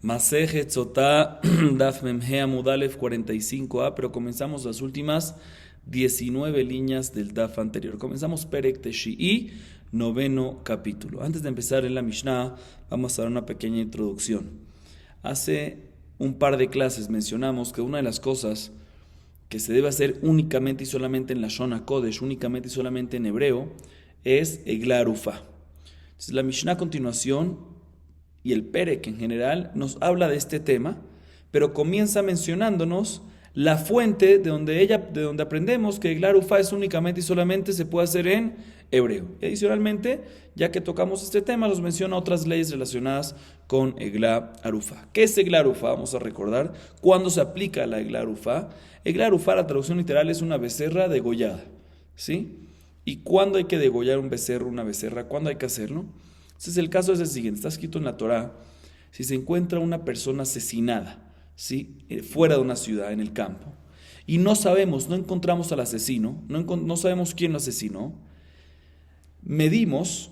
Masejet Sotá, Daf Memhe Amud Alef 45a, pero comenzamos las últimas 19 líneas del Daf anterior. Comenzamos Perek Teshi'i, noveno capítulo. Antes de empezar en la Mishnah, vamos a dar una pequeña introducción. Hace un par de clases mencionamos que una de las cosas que se debe hacer únicamente y solamente en la Shona Kodesh, únicamente y solamente en hebreo, es Egla Arufá. Entonces la Mishnah a continuación y el Perek en general nos habla de este tema, pero comienza mencionándonos la fuente de donde aprendemos que Egla Arufá es únicamente y solamente se puede hacer en hebreo. Y adicionalmente, ya que tocamos este tema, nos menciona otras leyes relacionadas con Egla Arufá. ¿Qué es Egla Arufá? Vamos a recordar cuándo se aplica la Egla Arufá. Egla Arufá, la traducción literal, es una becerra degollada, ¿sí? ¿Y cuándo hay que degollar un becerro, una becerra? ¿Cuándo hay que hacerlo? Entonces el caso es el siguiente, está escrito en la Torá, si se encuentra una persona asesinada, ¿sí? Fuera de una ciudad, en el campo, y no sabemos, no encontramos al asesino, no sabemos quién lo asesinó, medimos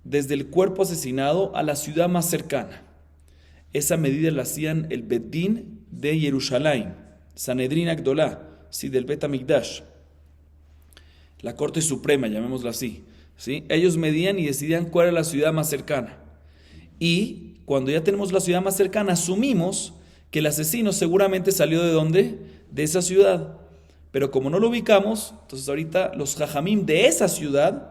desde el cuerpo asesinado a la ciudad más cercana. Esa medida la hacían el Bet Din de Jerusalén, Sanedrín Agdolá, ¿sí? Del Bet Hamikdash, la Corte Suprema, llamémosla así. ¿Sí? Ellos medían y decidían cuál era la ciudad más cercana. Y cuando ya tenemos la ciudad más cercana, asumimos que el asesino seguramente salió ¿de dónde? De esa ciudad. Pero como no lo ubicamos, entonces ahorita los jajamim de esa ciudad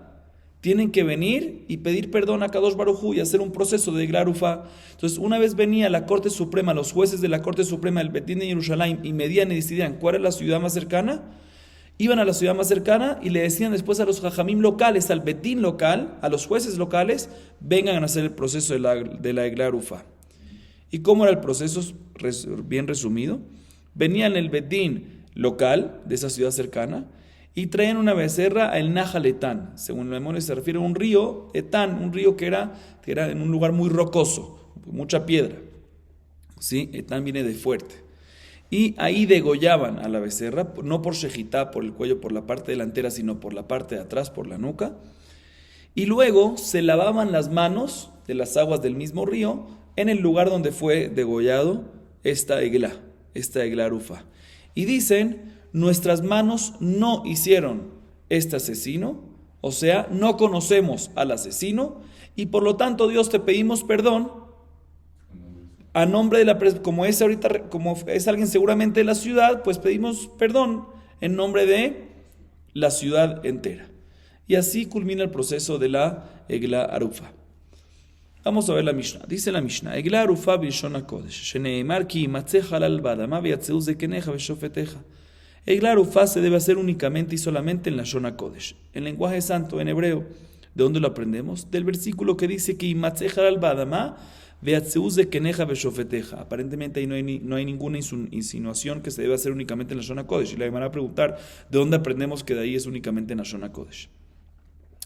tienen que venir y pedir perdón a Kadosh Baruj Hu y hacer un proceso de Egla Arufá. Entonces una vez venía la Corte Suprema, los jueces de la Corte Suprema del Bet Din de Jerusalén y medían y decidían cuál era la ciudad más cercana, iban a la ciudad más cercana y le decían después a los jajamim locales, al Bet Din local, a los jueces locales, vengan a hacer el proceso de la Egla Arufá. ¿Y cómo era el proceso? Bien resumido. Venían el Bet Din local de esa ciudad cercana y traían una becerra al Nahal Etán. Según la memoria se refiere a un río, Etán, un río que era en un lugar muy rocoso, mucha piedra. ¿Sí? Etán viene de fuerte. Y ahí degollaban a la becerra, no por shejitá, por el cuello, por la parte delantera, sino por la parte de atrás, por la nuca. Y luego se lavaban las manos de las aguas del mismo río en el lugar donde fue degollado esta Egla Arufá. Y dicen, nuestras manos no hicieron este asesino, o sea, no conocemos al asesino, y por lo tanto Dios te pedimos perdón a nombre de la persona, como es ahorita, como es alguien seguramente de la ciudad, pues pedimos perdón en nombre de la ciudad entera. Y así culmina el proceso de la Egla Arufá. Vamos a ver la Mishnah. Dice la Mishnah, Egla Arufá b'lshon hakodesh, sheneemar ki yimatzeh halal ba'adama v'yatzeu zekeneja v'shofeteja. Egla Arufá se debe hacer únicamente y solamente en la Shona Kodesh, en lenguaje santo, en hebreo. ¿De dónde lo aprendemos? Del versículo que dice que yimatzeh halal ba'adama aparentemente ahí no hay ninguna insinuación que se debe hacer únicamente en la Shona Kodesh. Y la van a preguntar de dónde aprendemos que de ahí es únicamente en la Shona Kodesh.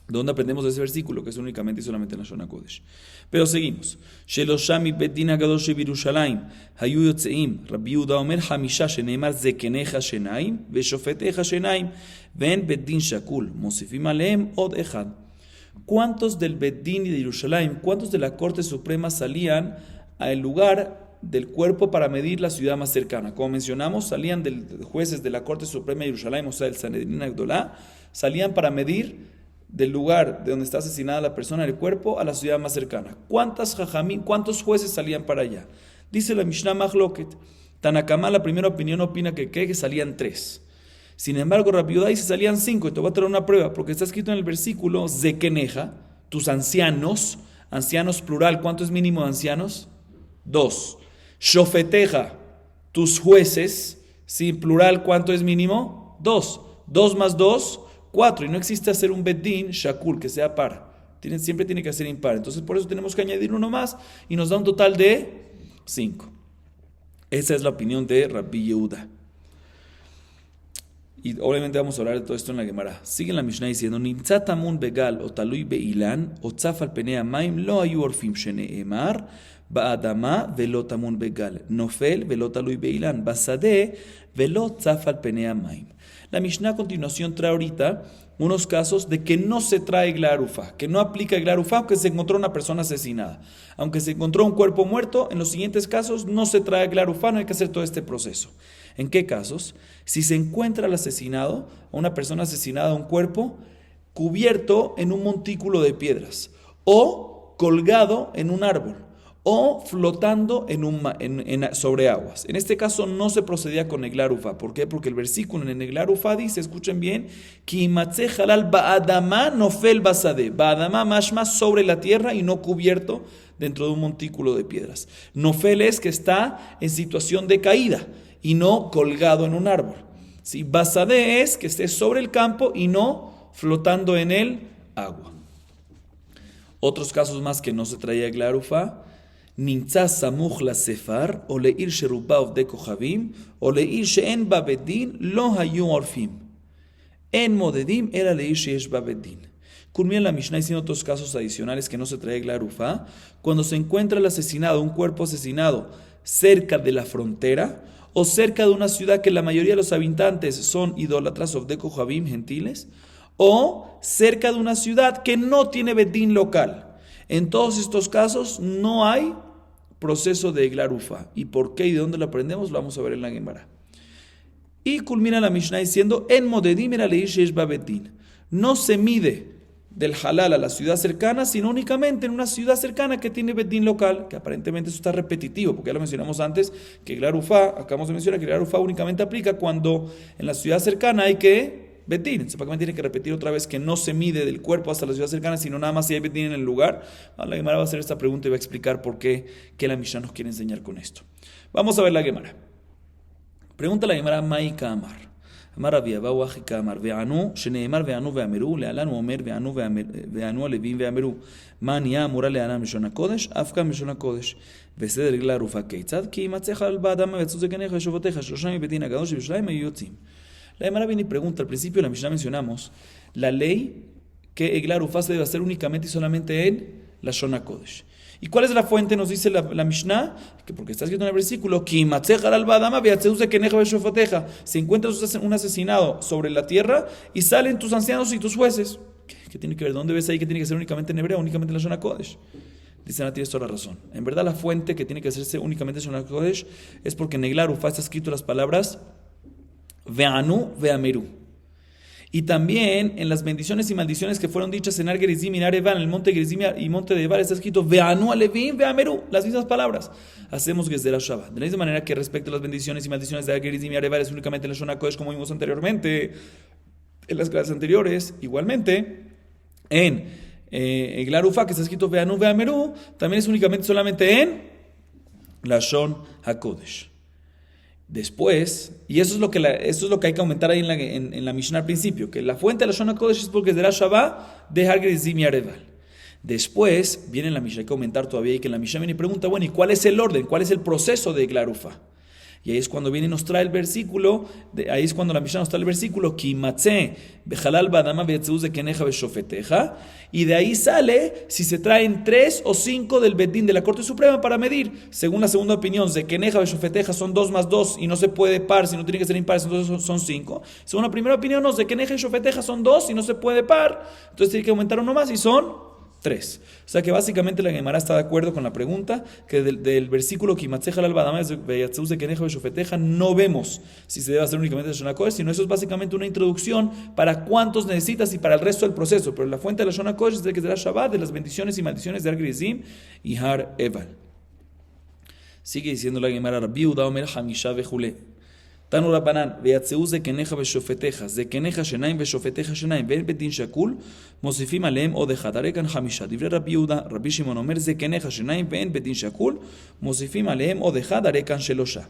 ¿De dónde aprendemos de ese versículo que es únicamente y solamente en la Shona Kodesh? Pero seguimos. Sheloshami bet din hagadosh b'Yerushalayim hayu yotzeim Rabbi Yehuda omer hamisha sheneimar zekenecha shenaim veshofetecha shenaim ven bet din shakul mosifim alehem od echad. ¿Cuántos del Bet Din y de Jerusalén, cuántos de la Corte Suprema salían al lugar del cuerpo para medir la ciudad más cercana? Como mencionamos, salían de jueces de la Corte Suprema de Jerusalén, o sea, el Sanedrín Agdolá, salían para medir del lugar de donde está asesinada la persona, el cuerpo, a la ciudad más cercana. ¿Cuántos jueces salían para allá? Dice la Mishnah Mahloket. Tanakama, la primera opinión, opina que salían 3. Sin embargo, Rabbi Yehuda dice salían 5, y te voy a traer una prueba, porque está escrito en el versículo, Zekeneja, tus ancianos plural, ¿cuánto es mínimo de ancianos? 2. Shofeteja, tus jueces, sí, plural, ¿cuánto es mínimo? 2. 2 más 2, 4, y no existe hacer un Bet Din Shakul, que sea par, siempre tiene que ser impar, entonces por eso tenemos que añadir uno más, y nos da un total de 5. Esa es la opinión de Rabbi Yehuda. Y obviamente vamos a hablar de todo esto en la Gemara. Sigue la Mishnah diciendo, Nimtza tamun begal o talui beilan o tzaf al penei hamayim lo hayu orfim sheneemar Ba'adama velot amun begal. Nofel velot alui beilan. Basade velot zafal penea maim. La Mishnah a continuación trae ahorita unos casos de que no se trae glarufa, que no aplica glarufa aunque se encontró una persona asesinada. Aunque se encontró un cuerpo muerto, en los siguientes casos no se trae glarufa, no hay que hacer todo este proceso. ¿En qué casos? Si se encuentra el asesinado, una persona asesinada, un cuerpo cubierto en un montículo de piedras, o colgado en un árbol, o flotando sobre aguas. En este caso no se procedía con Neglar Ufa. ¿Por qué? Porque el versículo en el Neglar Ufa dice, escuchen bien, Ki matze halal ba'adama nofel basade. Ba'adama mashma sobre la tierra y no cubierto dentro de un montículo de piedras. Nofel es que está en situación de caída y no colgado en un árbol. ¿Sí? Basade es que esté sobre el campo y no flotando en el agua. Otros casos más que no se traía glarufa, Nimtza samuch la sefar, o leir sherubav de kohavim, o leir sheen babedin, lo hayu orfim. En modedim era leir sheesh babedin. Culmina la Mishnah diciendo otros casos adicionales que no se trae glarufa, cuando se encuentra el asesinado, un cuerpo asesinado, cerca de la frontera, o cerca de una ciudad que la mayoría de los habitantes son idólatras of de kohavim, gentiles, o cerca de una ciudad que no tiene bedín local. En todos estos casos no hay proceso de glarufa. ¿Y por qué y de dónde lo aprendemos? Lo vamos a ver en la Gemara. Y culmina la Mishnah diciendo, en modedim era leir sheesh babedin. No se mide del halal a la ciudad cercana, sino únicamente en una ciudad cercana que tiene bedín local, que aparentemente eso está repetitivo, porque ya lo mencionamos antes, que glarufa, acabamos de mencionar que glarufa únicamente aplica cuando en la ciudad cercana hay que bedín. Entonces, ¿para qué me tiene que repetir otra vez que no se mide del cuerpo hasta la ciudad cercana, sino nada más si hay bedín en el lugar? La Gemara va a hacer esta pregunta y va a explicar por qué la Mishnah nos quiere enseñar con esto. Vamos a ver la Gemara. Pregunta la Gemara, Maika Amar. Amar Rabbi Abahu Achika Amar, Ve'anu, sheneemar ve'anu ve'ameru, le'alan omer ve'anu alevim ve'ameru, ma niya amura le'alan mishon HaKodesh, afka mishon HaKodesh, וסדר גלרופה כיצד? כי ימצאך על באדם ויצאו זקניך ושבטיך שלושה מבית הקדוש בירושלים היו יוצאים. La Gemara viene y pregunta, al principio de la Mishnah mencionamos la ley que Eglar Ufá se debe hacer únicamente y solamente en la Shon HaKodesh. ¿Y cuál es la fuente? Nos dice la Mishnah, que porque está escrito en el versículo, si encuentras un asesinado sobre la tierra y salen tus ancianos y tus jueces. ¿Qué tiene que ver? ¿Dónde ves ahí que tiene que ser únicamente en hebreo, únicamente en la Shon HaKodesh? Dice, no tienes toda la razón. En verdad la fuente que tiene que hacerse únicamente en Shon HaKodesh es porque en Eglar Ufá está escrito las palabras Ve'anu ve'ameru. Y también en las bendiciones y maldiciones que fueron dichas en Ar Gerizim y Ar Eval, en el monte Gerizim y monte de Eval, está escrito Ve'anu alevim ve'ameru, las mismas palabras. Hacemos Gezerah Shabbat. De la misma manera que respecto a las bendiciones y maldiciones de Ar Gerizim y Ar Eval es únicamente en la Shon HaKodesh, como vimos anteriormente, en las clases anteriores, igualmente, en Eglar Ufá, que está escrito Ve'anu ve'ameru, también es únicamente solamente en la Shon HaKodesh. Después, y eso es lo que hay que aumentar ahí en la Mishnah al principio, que la fuente de la Shon HaKodesh es porque es de la Shabbat de Har Gerizim y Ar Eval. Después viene en la Mishnah, hay que aumentar todavía, y que en la Mishnah viene y pregunta, bueno, ¿y cuál es el orden? ¿Cuál es el proceso de Eglar Ufá? Y ahí es cuando viene y nos trae el versículo, ahí es cuando la Mishnah nos trae el versículo, Ki matze behalal badama be'atzeuz zekeneja be'shofeteja, y de ahí sale si se traen 3 o 5 del bedín de la Corte Suprema para medir. Según la segunda opinión, zekeneja be'shofeteja son 2 más 2 y no se puede par, si no tiene que ser impares, entonces son 5. Según la primera opinión, no, zekeneja y shofeteja son 2 y no se puede par, entonces tiene que aumentar uno más y son 3. O sea que básicamente la Gemara está de acuerdo con la pregunta, que del versículo Kimatzeja al Badama no vemos si se debe hacer únicamente el Shon HaKodesh, sino eso es básicamente una introducción para cuántos necesitas y para el resto del proceso. Pero la fuente de la Shon HaKodesh es de que será Shabbat, de las bendiciones y maldiciones de Ar Gerizim y Har Eval. Sigue diciendo la Gemara, Rabbi Yehuda Omer Hamisha vejule. Tanu Rabbanan, ve'atzeu zekeneja ve'shofeteja, zekeneja shenaim ve'shofeteja shenaim, ve'en bedin shakul, mosifim aleem od echad, arekan hamisha. Divrei Rabbi Yehuda, Rabbi Shimon Omer, zekeneja shenaim, ve'en bedin shakul, mosifim aleem od echad, arekan shelosha.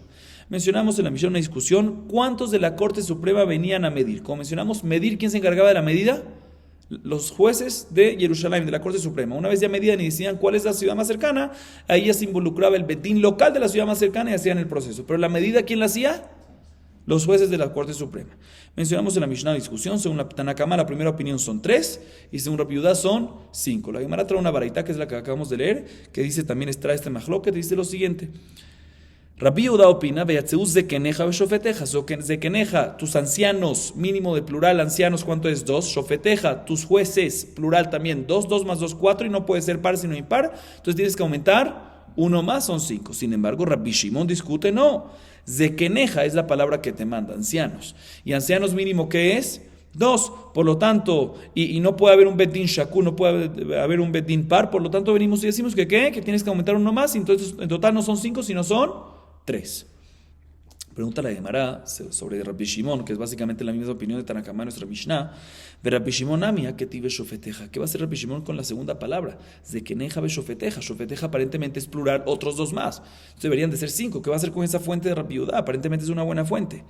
Mencionamos en la misión una discusión, ¿cuántos de la Corte Suprema venían a medir? Como mencionamos, medir, ¿quién se encargaba de la medida? Los jueces de Jerusalén, de la Corte Suprema. Una vez ya medían y decían cuál es la ciudad más cercana, ahí ya se involucraba el bedín local de la ciudad más cercana y hacían el proceso. Pero la medida, ¿quién la hacía? los jueces de la Corte Suprema. Mencionamos en la Mishnah discusión, según la Tanakama, la primera opinión son 3 y según Rabbi Yudá son 5. La Gemara trae una baraita que es la que acabamos de leer, que dice también trae este majloque, dice lo siguiente. Rabbi Yudá opina, veyatzeu zekeneja veshofeteja, zekeneja, tus ancianos, mínimo de plural, ancianos, ¿cuánto es? 2, shofeteja, tus jueces, plural también, 2, 2 más 2, 4, y no puede ser par sino impar, entonces tienes que aumentar 1 más, son 5. Sin embargo, Rabbi Shimon discute, no, zekeneja es la palabra que te manda, ancianos, y ancianos mínimo, ¿qué es? 2, por lo tanto, y no puede haber un bedín shakul, no puede haber un bedín par, por lo tanto venimos y decimos que ¿qué? Que tienes que aumentar 1 más, y entonces en total no son 5, sino son 3. Pregunta la Gemara sobre Rabbi Shimon, que es básicamente la misma opinión de Tanakama, nuestra Mishnah. Ve Rabbi Shimon amia que tive shofeteja. ¿Qué va a hacer Rabbi Shimon con la segunda palabra? Zekeneja ve shofeteja. Shofeteja aparentemente es plural, otros 2 más. Entonces deberían de ser 5. ¿Qué va a hacer con esa fuente de Rabbi Yudá? Aparentemente es una buena fuente.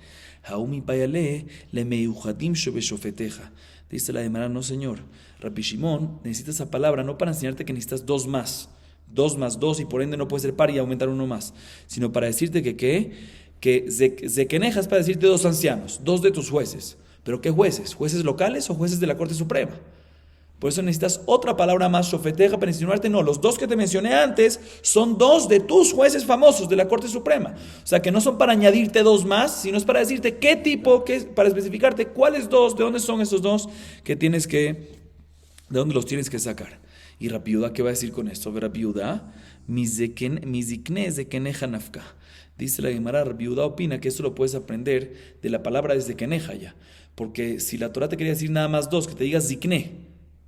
Haumi payale le meujadim shove shofeteja. Dice la Gemara, no señor. Rabbi Shimon necesita esa palabra no para enseñarte que necesitas 2 más. 2 más 2 y por ende no puede ser par y aumentar 1 más, sino para decirte que zekeneja es para decirte 2 ancianos, 2 de tus jueces. ¿Pero qué jueces? ¿Jueces locales o jueces de la Corte Suprema? Por eso necesitas otra palabra más, shofeteja, para insinuarte, no, los 2 que te mencioné antes son 2 de tus jueces famosos de la Corte Suprema. O sea, que no son para añadirte 2 más, sino es para decirte qué tipo, para especificarte cuáles 2, de dónde son esos 2 de dónde los tienes que sacar. Y Rabbi Yudá, ¿qué va a decir con esto? Rabbi Yudá, mi zikne zekeneja nafka. Dice la Gemara, Rabbi Yudá opina que esto lo puedes aprender de la palabra de zekeneja ya. Porque si la Torah te quería decir nada más 2, que te diga zikne,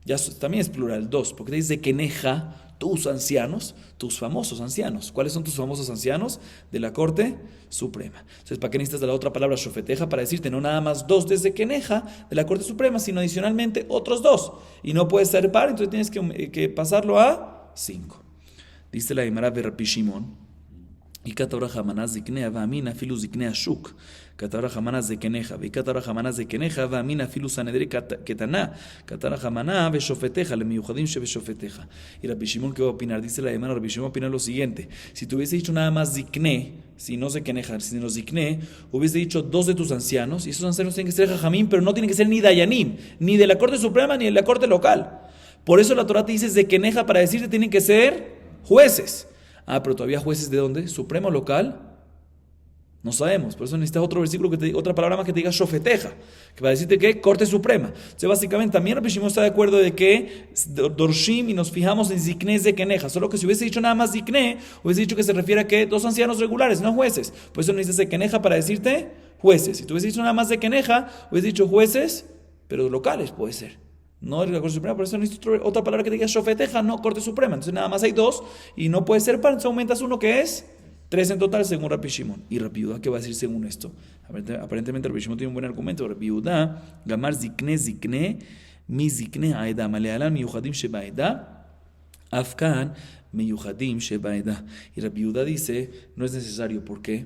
ya también es plural, 2. Porque te dice zekeneja, tus ancianos, tus famosos ancianos. ¿Cuáles son tus famosos ancianos? De la Corte Suprema. Entonces, ¿para qué necesitas la otra palabra shofeteja? Para decirte no nada más 2 desde Keneja de la Corte Suprema, sino adicionalmente otros 2. Y no puede ser par, entonces tienes que pasarlo a 5. Dice la Gemara de Rabbi Shimon, y katabra jamana ziknea vamina filu ziknea shuk. Katabra jamana zekeneja, y katabra jamana zekeneja vamina filu sanedri ketana. Katabra jamana veshofeteja le miyujadim sheveshofeteja. Y Rabbi Shimon, ¿qué va a opinar? Dice la Gemara, Rabbi Shimon opina lo siguiente: si te hubiese dicho nada más zikne, si no zekeneja, sino zikne, hubiese dicho 2 de tus ancianos, y esos ancianos tienen que ser jajamim, pero no tienen que ser ni dayanim, ni de la Corte Suprema, ni de la Corte local. Por eso la Torah te dice zekeneja, para decirte tienen que ser jueces. Ah, pero todavía jueces de dónde? ¿Supremo local? No sabemos. Por eso necesitas otro versículo, otra palabra más que te diga shofeteja, que va a decirte que Corte Suprema. Entonces, básicamente, también Rabbi Shimon está de acuerdo de que dorshim y nos fijamos en zikne zekeneja. Solo que si hubiese dicho nada más zikne, hubiese dicho que se refiere a que 2 ancianos regulares, no jueces. Por eso necesitas zekeneja para decirte jueces. Si tú hubiese dicho nada más zekeneja, hubiese dicho jueces, pero locales puede ser. No de la Corte Suprema, por eso necesito otra palabra que diga shofeteja, no Corte Suprema. Entonces nada más hay 2 y no puede ser par, entonces aumentas 1 que es 3 en total según Rabbi Shimon. Y Rabbi Yudá, ¿qué va a decir según esto? Aparentemente Rabbi Shimon tiene un buen argumento. Rabbi Yudá, gamar zikne, mi zikne aeda, malealan mi yuhadim shebaeda, afkan mi yuhadim shebaeda. Y Rabbi Yudá dice, no es necesario. ¿Por qué?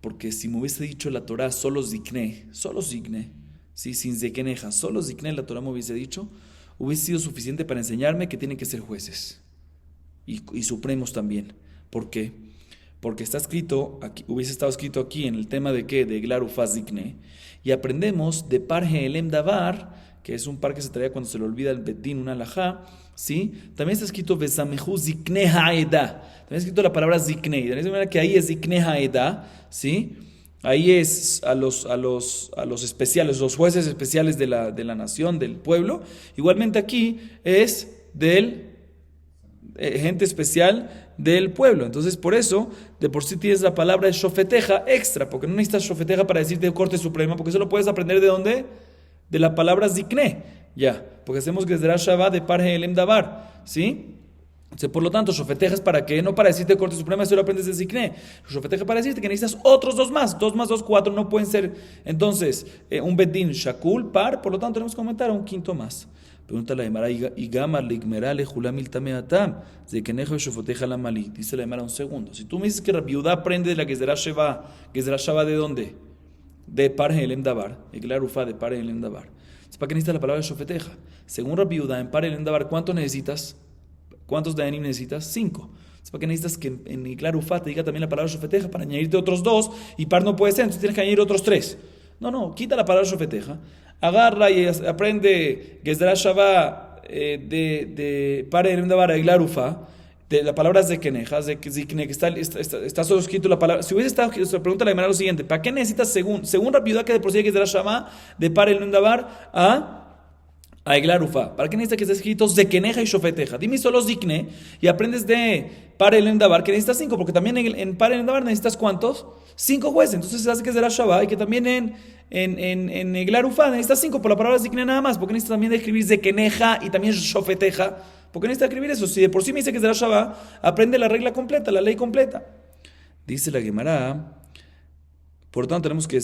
Porque si me hubiese dicho la Torah solo zikne, sí, sin zekeneja, solo zikne la Torah me hubiese dicho, hubiese sido suficiente para enseñarme que tienen que ser jueces y supremos también. ¿Por qué? Porque está escrito, aquí, hubiese estado escrito aquí en el tema de ¿qué? De Eglar Ufaz Zikne, y aprendemos de Par Heelem Davar, que es un par que se traía cuando se le olvida el Betín, una alajá, ¿sí? También está escrito Besamehu Zikne Haeda, también está escrito la palabra Zikne, de la misma manera que ahí es Zikne Haeda, ¿sí? Ahí es a los especiales, los jueces especiales de la nación, del pueblo. Igualmente aquí es del gente especial del pueblo. Entonces por eso, de por sí tienes la palabra shofeteja extra, porque no necesitas shofeteja para decirte Corte Suprema, porque eso lo puedes aprender ¿de dónde? De la palabra zikne, ya, porque hacemos Gezerah Shavá de Par Heelem Davar, ¿sí? Entonces, por lo tanto, shofeteja es para qué, no para decirte Corte Suprema, eso lo aprendes de zikne. Shofeteja para decirte que necesitas otros 2 más, 2 más 2, 4, no pueden ser, entonces, un bedín shakul, par, por lo tanto tenemos que aumentar a un quinto más. Pregunta la Gemara, y gamar ligmerale julamil tameatam, zekeneja shofeteja la mali. Dice la Gemara un segundo. Si tú me dices que Rabbi Yudá aprende de la Gezerah Shavá ¿de dónde? De Par Heelem Davar, Eglar Ufá de Par Heelem Davar. ¿Para qué necesitas la palabra shofeteja? Según Rabbi Yudá, en Par Heelem Davar, ¿cuántos necesitas? ¿Cuántos dayanim necesitas? 5. ¿Para qué necesitas que en Iglar Ufá te diga también la palabra Shofeteja para añadirte otros dos? Y par no puede ser, entonces tienes que añadir otros tres. No, quita la palabra Shofeteja, agarra y aprende Gezdra Shabbat de Pare el Dabar a Iglar Ufá, de la palabra Zekeneja, que está solo escrito la palabra. Si hubiese estado, se pregunta la Gemara lo siguiente: ¿para qué necesitas según Rapidá que de por sí Gezdra Shabbat de Pare el Dabar a Eglar Ufa? ¿Para qué necesitas que esté escrito Zekeneja y Shofeteja? Dime solo Zikne y aprendes de Pare el Dabar que necesitas 5, porque también en Pare el Dabar necesitas ¿cuántos? 5 jueces. Entonces se hace que será Shabbat y que también en Eglar Ufa necesitas 5 por la palabra Zikne nada más. Porque necesitas también de escribir Zekeneja y también Shofeteja. ¿Por qué necesitas escribir eso? Si de por sí me dice que será Shabbat, aprende la regla completa, la ley completa. Dice la Gemara, por lo tanto tenemos que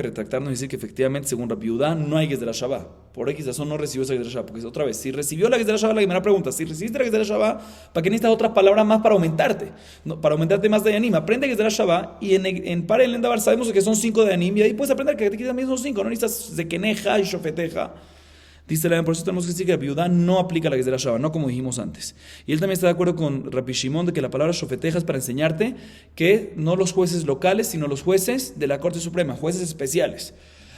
retractarnos y decir que efectivamente, según Rabbi Yehudá, no hay Gezdra Shabbat. Por X razón no recibió esa Gezdra Shabbat. Porque otra vez, si recibió la Gezdra Shabbat, la Gemara pregunta: si recibiste la Gezdra Shabbat, ¿para qué necesitas otras palabras más para aumentarte? No, para aumentarte más de Yanim. Aprende Gezdra Shabbat y en Pare el Dabar sabemos que son 5 de Yanim. Y ahí puedes aprender que aquí también son 5. No necesitas Zekeneja y Shofeteja. Dice la, por eso tenemos que decir que Rabbi Yehudá no aplica la Gezdra Shabbat, no como dijimos antes. Y él también está de acuerdo con Rabbi Shimon de que la palabra Shofeteja es para enseñarte que no los jueces locales, sino los jueces de la Corte Suprema, jueces especiales.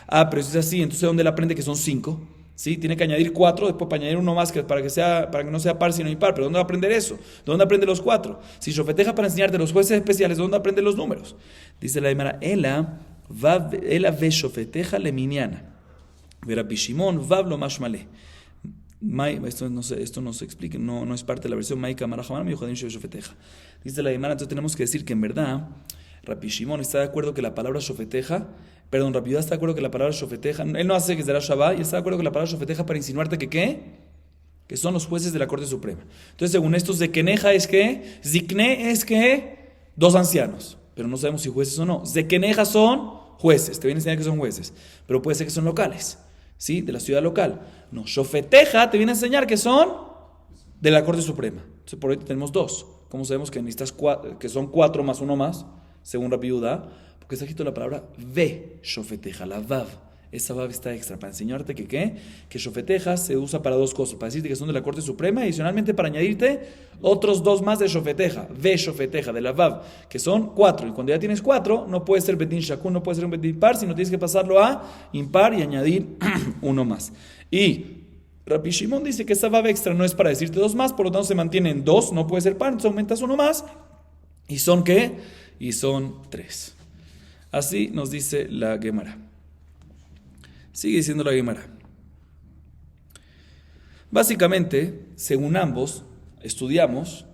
Pero si es así, entonces ¿dónde él aprende que son 5? ¿Sí? Tiene que añadir 4, después para añadir uno más para que no sea par sino impar. ¿Pero dónde va a aprender eso? ¿Dónde aprende los 4? Si Shofeteja para enseñarte los jueces especiales, ¿dónde aprende los números? Dice la Gemara: Ela ve Shofeteja le miniana. Rabbi Shimon, Vablo Mashmale. Esto no se explica, no es parte de la versión Maika Marahamana, Yohadim Shofeteja. Dice la Gemara, entonces tenemos que decir que en verdad Rabbi Shimon está de acuerdo que la palabra Shofeteja, Rabbi Yehudá está de acuerdo que la palabra Shofeteja, él no hace que será Shabbat, y está de acuerdo que la palabra Shofeteja para insinuarte que ¿qué? Que son los jueces de la Corte Suprema. Entonces, según esto, Zekeneja es que, Zikne es que 2 ancianos, pero no sabemos si jueces o no. Zekeneja son jueces, te viene a enseñar que son jueces, pero puede ser que son locales. ¿Sí? De la ciudad local. No, Shofeteja te viene a enseñar que son de la Corte Suprema. Entonces por ahí tenemos 2. ¿Cómo sabemos que necesitas que son 4 más 1 más? Según Rabbi Yehudá, porque está escrito la palabra ve Shofeteja, la Vav. Esa Vav está extra para enseñarte que ¿qué? Que Shofeteja se usa para 2 cosas: para decirte que son de la Corte Suprema y adicionalmente para añadirte otros 2 más de Shofeteja, ve Shofeteja, de la Vav, que son 4. Y cuando ya tienes 4, no puede ser Betin Shakun, no puede ser un Betin Par, sino tienes que pasarlo a impar y añadir uno más. Y Rabbi Shimon dice que esa Vav extra no es para decirte 2 más, por lo tanto se mantienen 2, no puede ser par, entonces aumentas 1 más. ¿Y son qué? Y son 3. Así nos dice la Gemara. Sigue diciendo la Gemara. Básicamente, según ambos, estudiamos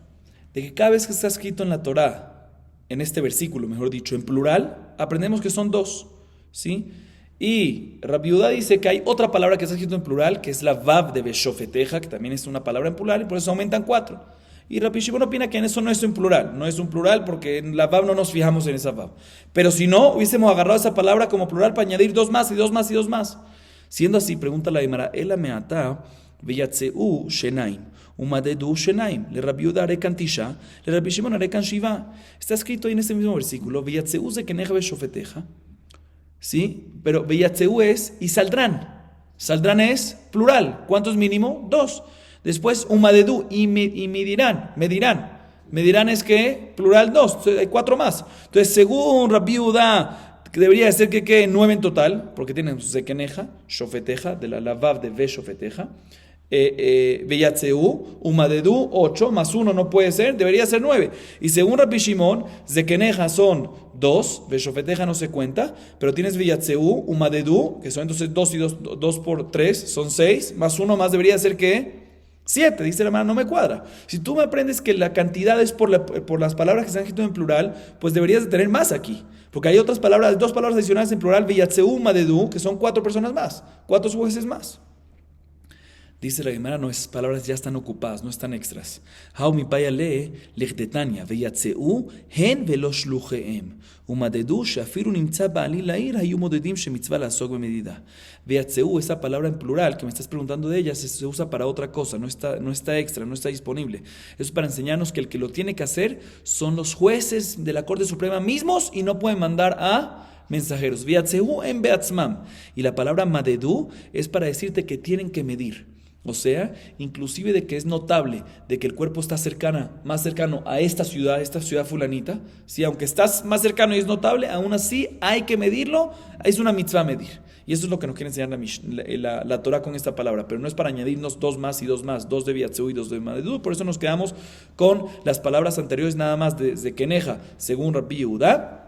de que cada vez que está escrito en la Torá, en este versículo, mejor dicho, en plural, aprendemos que son 2, ¿sí? Y Rabbi Yehudá dice que hay otra palabra que está escrito en plural, que es la Vav de Beshofeteja, que también es una palabra en plural, y por eso aumentan 4. Y Rabbi Shimon opina que en eso no es un plural, porque en la Vav no nos fijamos en esa Vav. Pero si no, hubiésemos agarrado esa palabra como plural para añadir 2 más y 2 más y 2 más. Siendo así, pregunta la Gemara: Ela me'ata veyatzeu shenaim umadedu shenaim le Rabbi Yehudá arekan tisha le Rabbi Shimon arekan shiva. Está escrito ahí en este mismo versículo: veyatzeu zekeneja beshofeteja, ¿sí? Pero veyatzeu es y saldrán. Saldrán es plural. ¿Cuántos mínimo? 2. Después, umadedu, y medirán. Medirán es que plural 2, hay 4 más. Entonces, según Rabbi Yehudá, debería ser que 9 en total, porque tienen Zekeneja, Shofeteja, de la Vav de Ve Shofeteja, Veyatzeu, umadedu, 8, más 1 no puede ser, debería ser 9. Y según Rabbi Shimon, Zekeneja son 2, Ve Shofeteja no se cuenta, pero tienes Veyatzeu, umadedu, que son entonces 2 y 2 por 3, son 6, más 1 más debería ser que 7, dice la hermana, no me cuadra. Si tú me aprendes que la cantidad es por las palabras que están escritas en plural, pues deberías de tener más aquí. Porque hay otras palabras, 2 palabras adicionales en plural, Veyatzeu, Madedu, que son 4 personas más, 4 jueces más. Dice la Gemara, no, esas palabras ya están ocupadas, no están extras. Hau mi paya lee, lechdetania, veyatzeu, hen velo shlucheem, umadedu, shafiru nimtza ba'ali lair, hayu modedim shemitzvah la'asok bemedida. Veyatzeu, esa palabra en plural que me estás preguntando de ella, se usa para otra cosa, no está extra, no está disponible. Eso es para enseñarnos que el que lo tiene que hacer son los jueces de la Corte Suprema mismos y no pueden mandar a mensajeros. Veyatzeu en beatzmam. Y la palabra madedu es para decirte que tienen que medir. O sea, inclusive de que es notable de que el cuerpo está más cercano a esta ciudad fulanita, ¿sí? Aunque estás más cercano y es notable, aún así hay que medirlo, es una mitzvah medir. Y eso es lo que nos quiere enseñar la Torah con esta palabra, pero no es para añadirnos dos más y dos más, dos de Biatzeu y dos de Madedú, por eso nos quedamos con las palabras anteriores nada más de Keneja, según Rabbi Yehuda,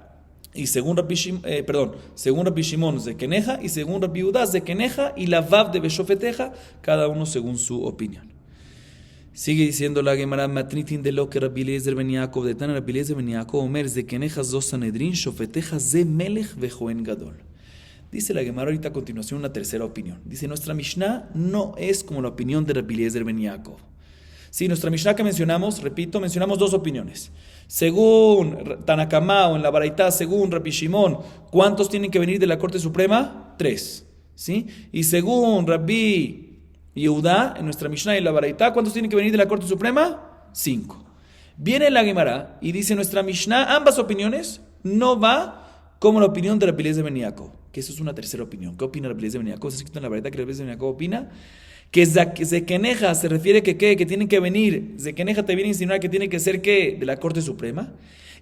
y según Rabbi Shimon de Keneja, y según Rabbi Yehuda de Keneja, y la Vav de Beshofeteja, cada uno según su opinión. Sigue diciendo la Gemara, matnitin de lo que Rabbi Eliezer ben Yaakov, de tan Rabbi Eliezer ben Yaakov, Omer, de Keneja zo Sanedrin, Shofeteja ze Melech vejoen Gadol. Dice la Gemara ahorita a continuación una tercera opinión. Dice, nuestra Mishnah no es como la opinión de Rabbi Eliezer ben Yaakov. Sí, nuestra Mishnah que mencionamos, repito, mencionamos dos opiniones. Según Tanakama o en la Baraitá, según Rabbi Shimon, ¿cuántos tienen que venir de la Corte Suprema? 3. ¿Sí? Y según Rabbi Yehuda, en nuestra Mishnah y la Baraitá, ¿cuántos tienen que venir de la Corte Suprema? 5. Viene la Gemara y dice nuestra Mishnah, ambas opiniones no va como la opinión de Rabbi Eliezer ben Yaakov, que eso es una tercera opinión. ¿Qué opina Rabbi Eliezer ben Yaakov? Está escrito en la Baraitá que Rabbi Eliezer ben Yaakov opina que Zekeneja se refiere que tienen que venir, Zekeneja te viene a insinuar que tiene que ser ¿qué? De la Corte Suprema,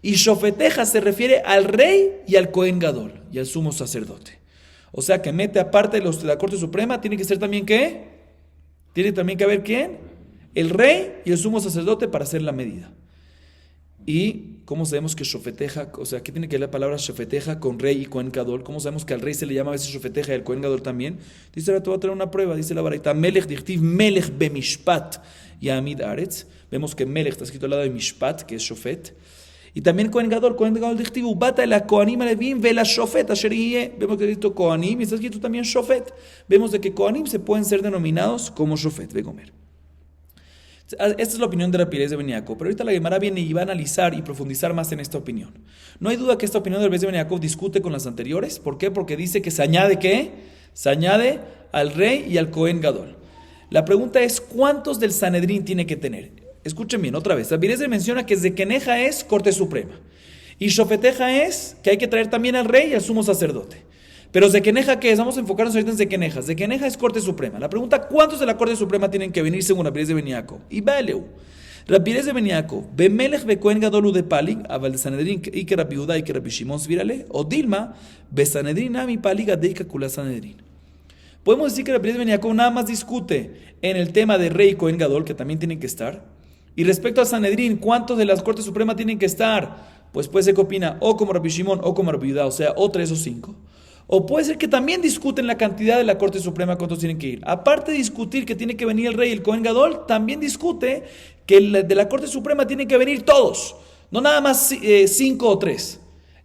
y Shofeteja se refiere al rey y al Cohen Gadol, y al sumo sacerdote. O sea que mete aparte de los de la Corte Suprema, tiene que ser también ¿qué? Tiene también que haber ¿quién? El rey y el sumo sacerdote para hacer la medida. Y ¿cómo sabemos que Shofeteja, o sea, qué tiene que ver la palabra Shofeteja con rey y Cohen Gadol? ¿Cómo sabemos que al rey se le llama a veces Shofeteja y al Cohen Gadol también? Dice, ahora te voy a traer una prueba, dice la Baraita, Melech dichtiv Melech bemishpat yamid aretz. Vemos que Melech está escrito al lado de Mishpat, que es Shofet. Y también Cohen Gadol dichtiv ubata la Kohanim alevim vela Shofet asher yeh. Vemos que está escrito Kohanim y está escrito también Shofet. Vemos de que Kohanim se pueden ser denominados como Shofet, ve comer. Esta es la opinión de Rabbi Eliezer ben Yaakov, pero ahorita la Gemara viene y va a analizar y profundizar más en esta opinión. No hay duda que esta opinión de Rabbi Eliezer ben Yaakov discute con las anteriores. ¿Por qué? Porque dice que se añade ¿qué? Se añade al rey y al Cohen Gadol. La pregunta es, ¿cuántos del Sanedrín tiene que tener? Escuchen bien, otra vez. Rabbi Eliezer menciona que Zekeneja es Corte Suprema y Shofeteja es que hay que traer también al rey y al sumo sacerdote. Pero Zekeneja, ¿qué es? Vamos a enfocarnos ahorita en Zekeneja. Zekeneja es Corte Suprema. La pregunta, ¿cuántos de la Corte Suprema tienen que venir según Rabbi Eliezer ben Yaakov? Y Baleu. Rabbi Eliezer ben Yaakov, Bemelech bekohen gadolu de Palig, Aval de Sanedrín, y que Rabbi Yehuda y que Rabbi Shimon Svirale, o Dilma, Besanedrín, Ami Palig, Adeika Kula Sanedrín. Podemos decir que Rabbi Eliezer ben Yaakov nada más discute en el tema de rey y Cohen Gadol, que también tienen que estar. Y respecto a Sanedrín, ¿cuántos de la Corte Suprema tienen que estar? Pues puede ser que opina o como Rabbi Shimon o como Rabbi Yehuda, o sea, o 3 o 5. O puede ser que también discuten la cantidad de la Corte Suprema, cuántos tienen que ir. Aparte de discutir que tiene que venir el rey y el Cohen Gadol, también discute que de la Corte Suprema tienen que venir todos, no nada más 5 o 3.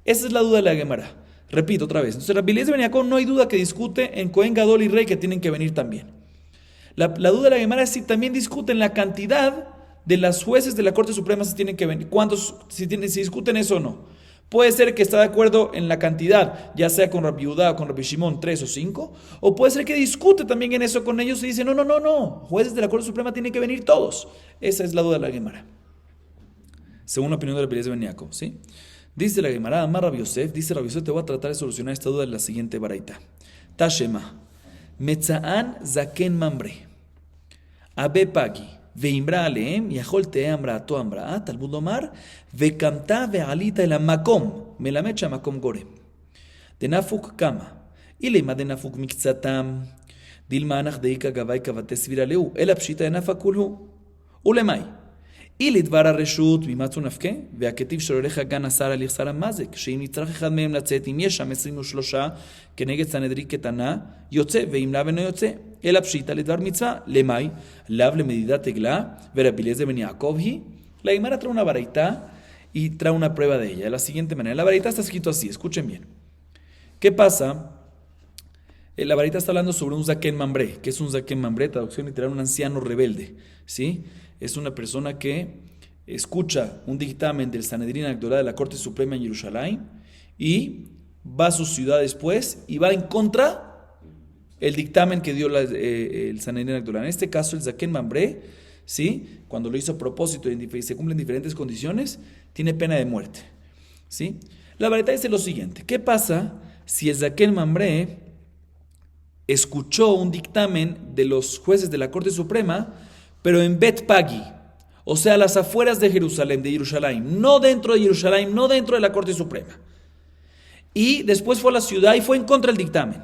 Esa es la duda de la Gemara. Repito otra vez. Entonces, Rabbi Eliezer ben Yaakov no hay duda que discute en Cohen Gadol y rey que tienen que venir también. La duda de la Gemara es si también discuten la cantidad de las jueces de la Corte Suprema si tienen que venir. ¿Cuántos? Si discuten eso o no. Puede ser que está de acuerdo en la cantidad, ya sea con Rabbi Yehuda o con Rabbi Shimon, 3 o 5, o puede ser que discute también en eso con ellos y dice, no, jueces de la Corte Suprema tienen que venir todos. Esa es la duda de la Gemara. Según la opinión de Rabbi Eliezer ben Yaakov, ¿sí? Dice la Gemara, Amar Rabbi Yosef, dice Rabbi Yosef, te voy a tratar de solucionar esta duda en la siguiente baraita. Tashema, Metzaan Zaken Mambre, Abe Pagi, ואמרה עליהם, יכול תהיה המראתו המראה, תלמוד לומר, וקמת ועלית אל המקום, מלמד שהמקום גורם. דנפוק כמה, אילמה דנפוק מקצתם, דילמה אנך דאיקה גבי כבתי סבירה לאו, אלא פשיטה נפק כולהו. ולמאי, אילי דבר הרשות ממצו נפקה, והכתיב של עורך הגן אסר על יחסר המזק, שאם נצטרך אחד מהם לצאת, אם יש שם 23 כנגד סנהדרין קטנה, יוצא, ואם לאו אינו יוצא. אלא פשיטה לדבר מצווה, למאי, לאו למדידת עגלה, ורבי אליעזר בן יעקב היא. La Gemara trae una baraita y trae una prueba de ella. De la siguiente manera, la baraita está escrito así, escuchen bien. ¿Qué pasa? La baraita está hablando sobre un zaken mambré. ¿Qué es un zaken mambré? Traducción literal, un anciano rebelde. ¿Sí? Es una persona que escucha un dictamen del Sanedrín Agdolá de la Corte Suprema en Jerusalén y va a su ciudad después y va en contra el dictamen que dio el Sanedrín Agdolá. En este caso, el zaken mambré, ¿sí? Cuando lo hizo a propósito y se cumplen diferentes condiciones, tiene pena de muerte. ¿Sí? La baraita dice lo siguiente: ¿qué pasa si el zaken mambré escuchó un dictamen de los jueces de la Corte Suprema, pero en Bet Pagi, o sea, a las afueras de Jerusalén, de Jerusalén, no dentro de Jerusalén, no dentro de la Corte Suprema. Y después fue a la ciudad y fue en contra del dictamen.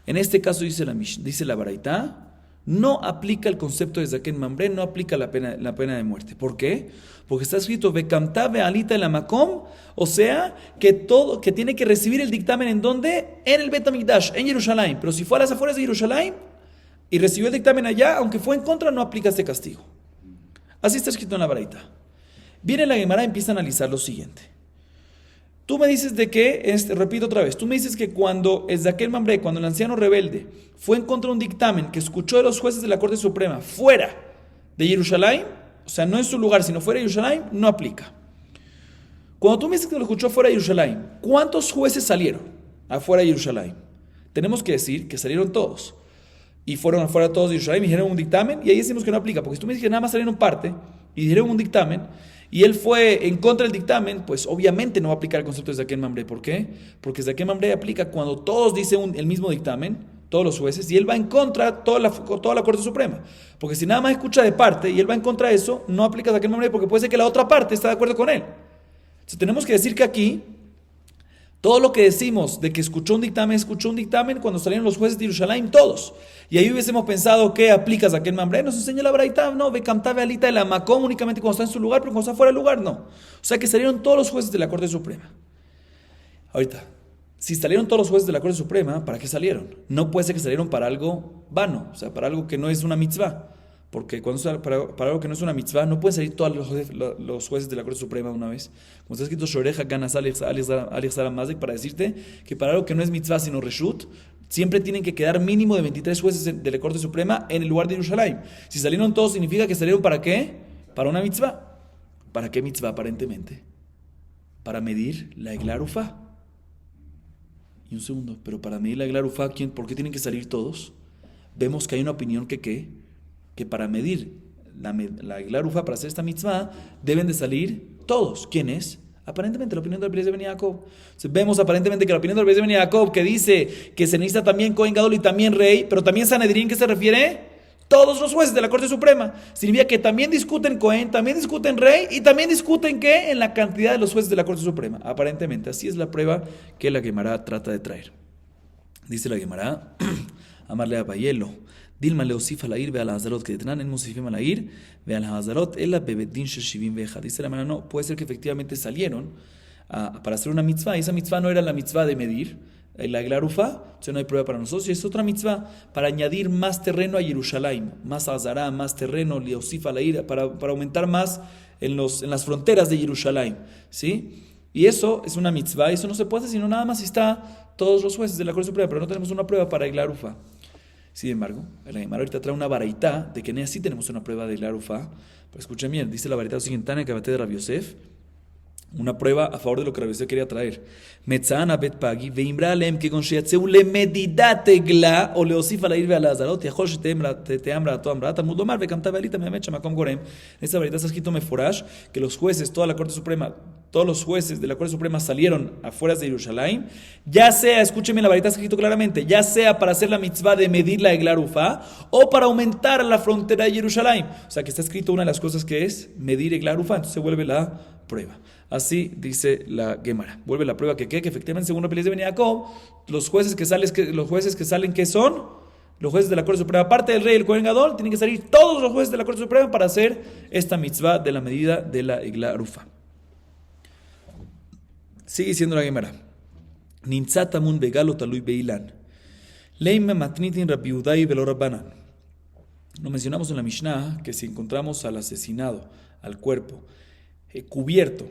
En este caso dice la Baraitá, no aplica el concepto de Zaken Mamre, no aplica la pena de muerte. ¿Por qué? Porque está escrito Vekamta ve'alita el makom, o sea, que tiene que recibir el dictamen en donde, en el Bet HaMikdash, en Jerusalén. Pero si fue a las afueras de Jerusalén y recibió el dictamen allá, aunque fue en contra, no aplica este castigo. Así está escrito en la Baraitá. Viene la Gemara y empieza a analizar lo siguiente. Tú me dices de que, repito otra vez, tú me dices que cuando el Zaken Mamre, cuando el anciano rebelde fue en contra de un dictamen que escuchó de los jueces de la Corte Suprema fuera de Jerusalén, o sea, no en su lugar, sino fuera de Jerusalén, no aplica. Cuando tú me dices que lo escuchó fuera de Jerusalén, ¿cuántos jueces salieron afuera de Jerusalén? Tenemos que decir que salieron todos. Y fueron afuera todos de Jerusalén y dijeron un dictamen, y ahí decimos que no aplica, porque si tú me dices que nada más salieron parte y dijeron un dictamen, y él fue en contra del dictamen, pues obviamente no va a aplicar el concepto de Zaken Mamre. ¿Por qué? Porque Zaken Mamre aplica cuando todos dicen el mismo dictamen, todos los jueces, y él va en contra de toda la Corte Suprema. Porque si nada más escucha de parte y él va en contra de eso, no aplica Zaken Mamre porque puede ser que la otra parte está de acuerdo con él. Entonces tenemos que decir que aquí, todo lo que decimos de que escuchó un dictamen cuando salieron los jueces de Jerusalén, todos. Y ahí hubiésemos pensado que aplica Zaken Mamre. Nos enseña la Baraitá, no, Vekamta ve'alita el makom únicamente cuando está en su lugar, pero cuando está fuera del lugar, no. O sea que salieron todos los jueces de la Corte Suprema. Ahorita, si salieron todos los jueces de la Corte Suprema, ¿para qué salieron? No puede ser que salieron para algo vano, o sea, para algo que no es una mitzvah. Porque para algo que no es una mitzvah, no pueden salir todos los jueces de la Corte Suprema de una vez. Como está escrito, Shoreja Ganas Alex Mazek, para decirte que para algo que no es mitzvah sino reshut, siempre tienen que quedar mínimo de 23 jueces de la Corte Suprema en el lugar de Jerusalén. Si salieron todos, significa que salieron ¿para qué? Para una mitzvah. ¿Para qué mitzvah aparentemente? Para medir la Egla Arufá. Y un segundo, pero para medir la Egla Arufá, ¿por qué tienen que salir todos? Vemos que hay una opinión que para medir la Egla Arufá, para hacer esta mitzvah, deben de salir todos. ¿Quién es? Aparentemente la opinión del Rabbi Ben Yaakov. Vemos aparentemente que la opinión del Rabbi Ben Yaakov, que dice que se necesita también Kohen Gadol y también rey, pero también Sanedrín, ¿qué se refiere? Todos los jueces de la Corte Suprema. Significa que también discuten Kohen, también discuten rey y también discuten ¿qué? En la cantidad de los jueces de la Corte Suprema. Aparentemente, así es la prueba que la Gemara trata de traer. Dice la Gemara, amarle a Bayelo. Dilma leosif al ir ve al hazarot que detenan en musifim al ir ve al hazarot ella bebedin sheshivim veja. Dice la Gemara, no, puede ser que efectivamente salieron para hacer una mitzvah, y esa mitzvah no era la mitzvah de medir la Egla Arufá, entonces no hay prueba para nosotros, y es otra mitzvah para añadir más terreno a Jerusalén, más azará, más terreno, leosif al ir, para aumentar más en las fronteras de Jerusalén, ¿sí? Y eso es una mitzvah, y eso no se puede hacer sino nada más si está todos los jueces de la Corte Suprema, pero no tenemos una prueba para Egla Arufá. Sin embargo, la Gemara ahorita trae una baraitá de que en ella sí tenemos una prueba de Egla Arufá. Pero escuchen bien, dice la baraitá lo siguiente, Tana Kabate de Rabbi Yosef, una prueba a favor de lo que Rabbi Yosef quería traer. Metzana bet pagi veimbra alem que con sheyatzeu le medidat egla o leosif al ir ve al azarot yachol sheteamra to amra tamud lomar vekamta ve'alita me'amet shamakom gorem. En esta baraitá está escrito meforash que los jueces, toda la Corte Suprema, todos los jueces de la Corte Suprema salieron afuera de Jerusalén, ya sea, escúcheme, la baraitá está escrito claramente, ya sea para hacer la mitzvah de medir la Egla Arufá o para aumentar la frontera de Jerusalén. O sea que está escrito una de las cosas que es medir Egla Arufá, entonces se vuelve la prueba. Así dice la Gemara. Vuelve la prueba que efectivamente según Rabbi Ben Yaakov, los jueces que salen, ¿qué son? Los jueces de la Corte Suprema, aparte del rey y el Kohen Gadol, tienen que salir todos los jueces de la Corte Suprema para hacer esta mitzvah de la medida de la Egla Arufá. Sigue diciendo la Gemara. Nintzatamun begalo talui beilan. Leime matnitin Rabbi Udai velo Rabbanan. Lo mencionamos en la Mishnah que si encontramos al asesinado, al cuerpo, cubierto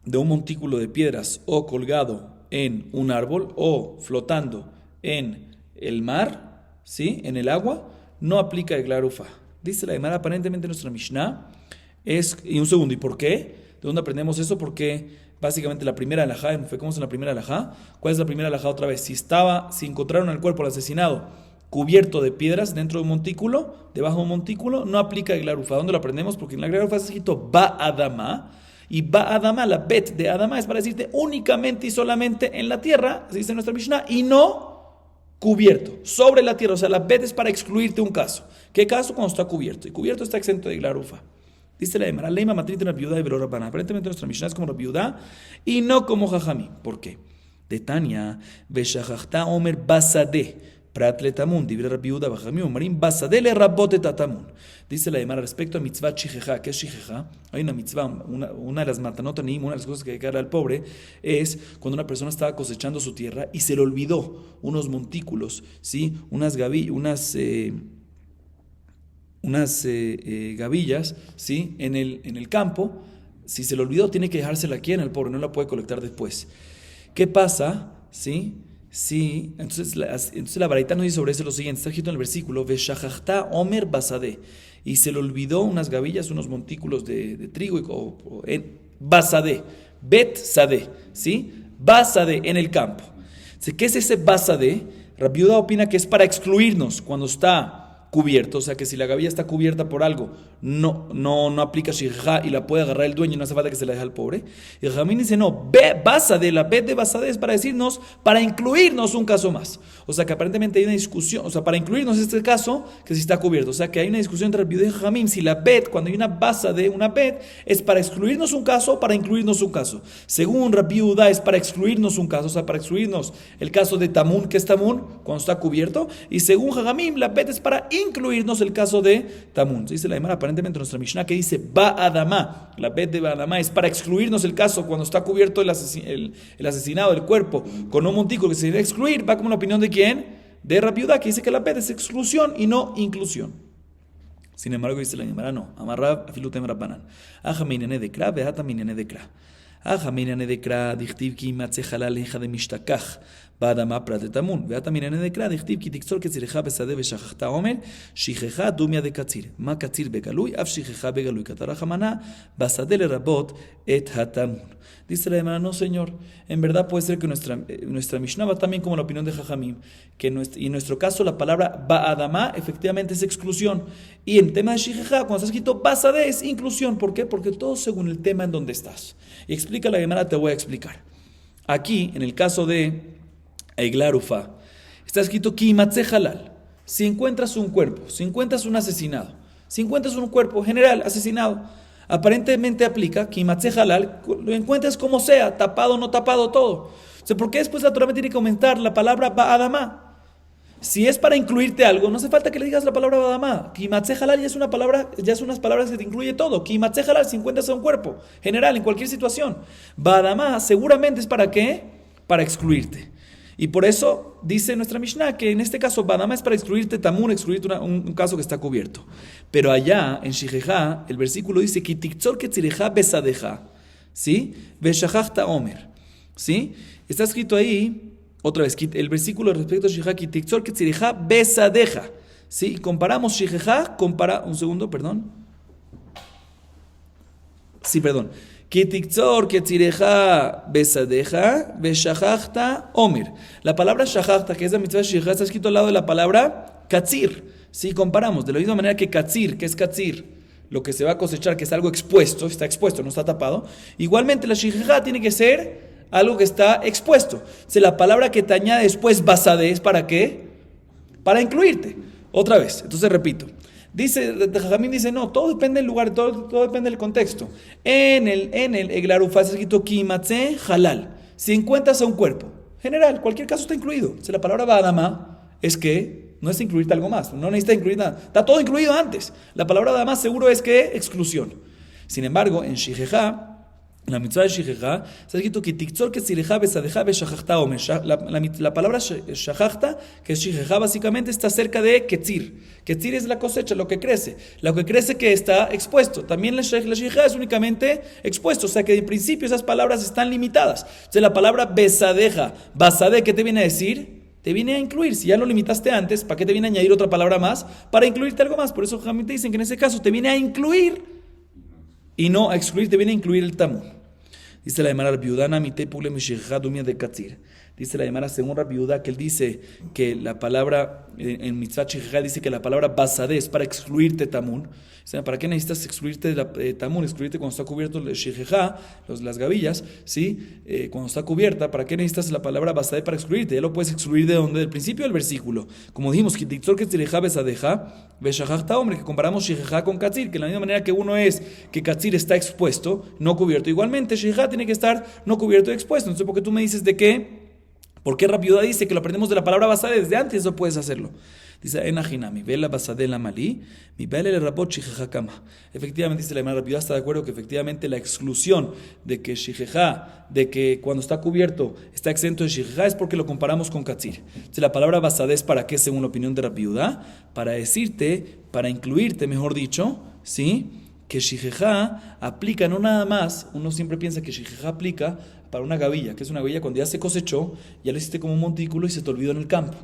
de un montículo de piedras o colgado en un árbol o flotando en el mar, ¿sí? En el agua, no aplica Egla Arufá. Dice la Gemara, aparentemente nuestra Mishnah es... Y un segundo, ¿y por qué? ¿De dónde aprendemos eso? Porque básicamente la primera alajá, enfocamos en la primera alajá. ¿Cuál es la primera alajá otra vez? Si encontraron el cuerpo del asesinado cubierto de piedras dentro de un montículo, debajo de un montículo, no aplica Egla Arufá. ¿Dónde lo aprendemos? Porque en la Egla Arufá está escrito Ba Adama, y Ba Adama, la bet de Adama, es para decirte únicamente y solamente en la tierra, así dice nuestra Mishnah, y no cubierto, sobre la tierra. O sea, la bet es para excluirte un caso. ¿Qué caso? Cuando está cubierto. Y cubierto está exento de glarufa. Dice la Emara, Leima matrita Rabiudá y Velorabana. Aparentemente nuestra Mishnah es como Rabiudá y no como Jajamí. ¿Por qué? De Tania, Veshachachta Omer Basade, Pratle Tamun, Dibre Rabiudá, Bajamí, Omarim, Basade le Rabote Tatamun. Dice la Emara respecto a mitzvah Shijeja. ¿Qué es Shijeja? Hay una mitzvah, una de las matanotanim, una de las cosas que hay que darle al pobre, es cuando una persona estaba cosechando su tierra y se le olvidó unos montículos, ¿sí? Unas gavillas, ¿sí? en el campo. Si se le olvidó, tiene que dejársela aquí en el pobre, no la puede colectar después. ¿Qué pasa? ¿Sí? Sí, entonces la baraita nos dice sobre eso lo siguiente, está escrito en el versículo, Veshachachta Omer Basade, y se le olvidó unas gavillas, unos montículos de trigo, Basade, Bet Sade, ¿sí? Basade, en el campo. ¿Qué es ese Basade? Rabbi Yehuda opina que es para excluirnos cuando está cubierto, o sea que si la gavilla está cubierta por algo, no aplica shijá y la puede agarrar el dueño y no hace falta que se la deje al pobre. Y Jamín dice, no, basade, la bet de basade es para decirnos, para incluirnos un caso más. O sea que aparentemente hay una discusión, o sea, para incluirnos este caso, que si está cubierto. O sea que hay una discusión entre Rabbi Yehuda y Jamín, si la bet, cuando hay una basade, una bet, es para excluirnos un caso o para incluirnos un caso. Según Rabbi Yehuda es para excluirnos un caso, o sea, para excluirnos el caso de Tamun, que es Tamun, cuando está cubierto. Y según Jamín, la bet es para incluirnos el caso de Tamun. Se dice la Gemara, aparentemente nuestra Mishnah que dice Ba'adamá, la bet de Ba'adamá es para excluirnos el caso cuando está cubierto el asesinado del cuerpo con un montículo que se debe excluir, va como la opinión de ¿quién? De Rabbi Yehuda, que dice que la bet es exclusión y no inclusión. Sin embargo, dice la Gemara, no, amarrab afilutem rabbanan. Aja minene dekra, beata minene dekra. Aja minene dekra, dichtiv ki matze halal hija de mishtakach. באדמה פרט לטמון, ואתה מנהנה דקרא, דכתיב כי תקצור קצירך בשדה ושכחת עומר, שכחה דומיה דקציר. מה קציר בגלוי? אף שכחה בגלוי. כתרח המנה, בשדה לרבות את הטמון. Dice la hermana, no señor, en verdad puede ser que nuestra Mishnah va también como la opinión de Jajamim, que en nuestro caso la palabra ba'adama efectivamente es exclusión, y en tema de shikheja, cuando está escrito basade es inclusión. ¿Por qué? Porque todo según el tema en donde estás. Y explica la hermana, te voy a explicar. Aquí, en el caso de Eglarufa, está escrito Kimatze halal. Si encuentras un cuerpo, si encuentras un asesinado, si encuentras un cuerpo general asesinado, aparentemente aplica Kimatze halal, lo encuentras como sea, tapado o no tapado, todo. O sea, ¿por qué después la Torah me tiene que aumentar la palabra ba'adama? Si es para incluirte algo, no hace falta que le digas la palabra ba'adama. Kimatze halal ya es una palabra, ya es unas palabras que te incluye todo. Kimatze halal si encuentras un cuerpo general en cualquier situación. Ba'adama seguramente es para qué? Para excluirte. Y por eso dice nuestra Mishnah que en este caso Badama es para excluirte Tamun, excluirte un caso que está cubierto. Pero allá en Shijeja el versículo dice Kitiktzor ketzireja besadeja, ¿sí? Veshachachta omer, ¿sí? Está escrito ahí otra vez el versículo respecto a Shijeja Kitiktzor ketzireja besadeja, ¿sí? Comparamos Shijeja, un segundo, perdón. Sí, perdón. Kitiktzor ketzireja besadeja veshachachta omer. La palabra shachachta, que es la mitzvah de Shijeja, está escrito al lado de la palabra katzir. Si comparamos, de la misma manera que katzir, que es katzir, lo que se va a cosechar, que es algo expuesto, está expuesto, no está tapado. Igualmente la Shijeja tiene que ser algo que está expuesto. Si la palabra que te añade después basade es ¿para qué? Para incluirte. Otra vez, entonces repito. Dice, Jajamín dice, no, todo depende del lugar, todo depende del contexto. En el Eglarufa está escrito Kimatze halal. Si encuentras a un cuerpo, general, cualquier caso está incluido. Si la palabra Ba'adama es que no es incluirte algo más, no necesita incluir nada. Está todo incluido antes. La palabra Ba'adama seguro es que exclusión. Sin embargo, en Shijeja, la mitzvah de Shijeja, está escrito que Tiktzor ketzireja besadeja veshachachta omer. La palabra shachachta, que es Shijeja, básicamente está cerca de ketzir. Ketzir es la cosecha, lo que crece. Lo que crece que está expuesto. También la Shijeja es únicamente expuesto. O sea que de principio esas palabras están limitadas. Entonces la palabra besadeja, basade, ¿qué te viene a decir? Te viene a incluir. Si ya lo limitaste antes, ¿para qué te viene a añadir otra palabra más? Para incluirte algo más. Por eso Jajamín te dicen que en ese caso te viene a incluir y no a excluir, te viene a incluir el Tamun. Dice la Gemara, Biudana mitei pule mishijeja dumia de katzir. Dice la Gemara, según Rabbi Yehuda, que él dice que la palabra, en Mitzvah Shijejá, dice que la palabra basadé es para excluirte tamun. O sea, ¿para qué necesitas excluirte tamun? Excluirte cuando está cubierto el Shijejá, las gavillas, ¿sí? Cuando está cubierta, ¿para qué necesitas la palabra basadé para excluirte? Ya lo puedes excluir de donde, del principio del versículo. Como dijimos, que tzirejá besadeja, beshajachta, hombre, que comparamos Shijejá con Katzir, que de la misma manera que uno es que Katzir está expuesto, no cubierto. Igualmente, Shijejá tiene que estar no cubierto y expuesto. Entonces, ¿por qué tú me dices de qué? ¿Por qué Rabbi Yehuda dice que lo aprendemos de la palabra basadé? Desde antes no puedes hacerlo. Dice, enajinami, vela basadé la malí, mi vele le rabot shijeja kama. Efectivamente, dice la hermana Rabbi Yehuda, está de acuerdo que efectivamente la exclusión de que shijeja, de que cuando está cubierto está exento de shijeja, es porque lo comparamos con katzir. Entonces, la palabra basadé es para qué, según la opinión de Rabbi Yehuda, para decirte, para incluirte, mejor dicho, ¿sí? Que shijeja aplica no nada más, uno siempre piensa que shijeja aplica para una gavilla, que es una gavilla cuando ya se cosechó, ya lo hiciste como un montículo y se te olvidó en el campo.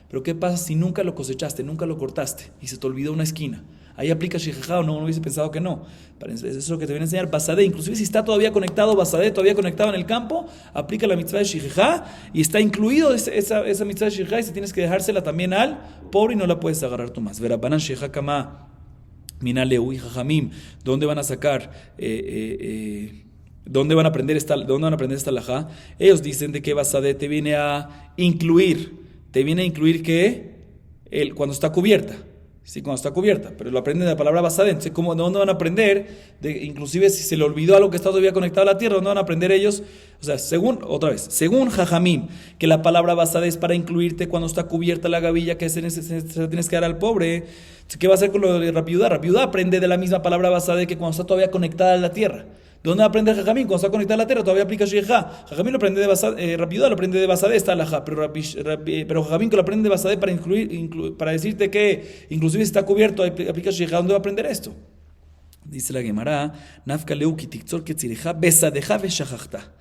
Pero ¿qué pasa si nunca lo cosechaste, nunca lo cortaste y se te olvidó una esquina? Ahí aplica shijejá o no, uno hubiese pensado que no. Eso es lo que te viene a enseñar basadé. Inclusive si está todavía conectado basadé, todavía conectado en el campo, aplica la mitzvah de shijejá y está incluido esa mitzvah de shijejá y si tienes que dejársela también al pobre y no la puedes agarrar tú más. Verabanan shijejá kama minaleu y jajamim. ¿Dónde van a sacar? ¿Dónde van a aprender esta halajá? Ellos dicen de que basadé te viene a incluir que cuando está cubierta. Sí, cuando está cubierta, pero lo aprenden de la palabra basadé. Entonces, ¿de dónde van a aprender? Inclusive si se le olvidó algo que está todavía conectado a la tierra, ¿dónde van a aprender ellos? O sea, según jajamim, que la palabra basadé es para incluirte cuando está cubierta la gavilla que se tienes que dar al pobre. ¿Qué va a hacer con lo de Rabbi Yehuda? Rabbi Yehuda aprende de la misma palabra basadé que cuando está todavía conectada a la tierra. ¿De dónde aprende Jajamín? Cuando está conectada a la tierra todavía aplica Shijejá. Jajamín lo aprende de basadé, Rabbi Yehuda lo aprende de basadé, está halajá, pero Jajamín que lo aprende de basadé para decirte que inclusive si está cubierto aplica Shijejá. ¿Dónde va a aprender esto? Dice la Gemara, Nafka leu kitiktzor ketzirejá besadeja veshajachta.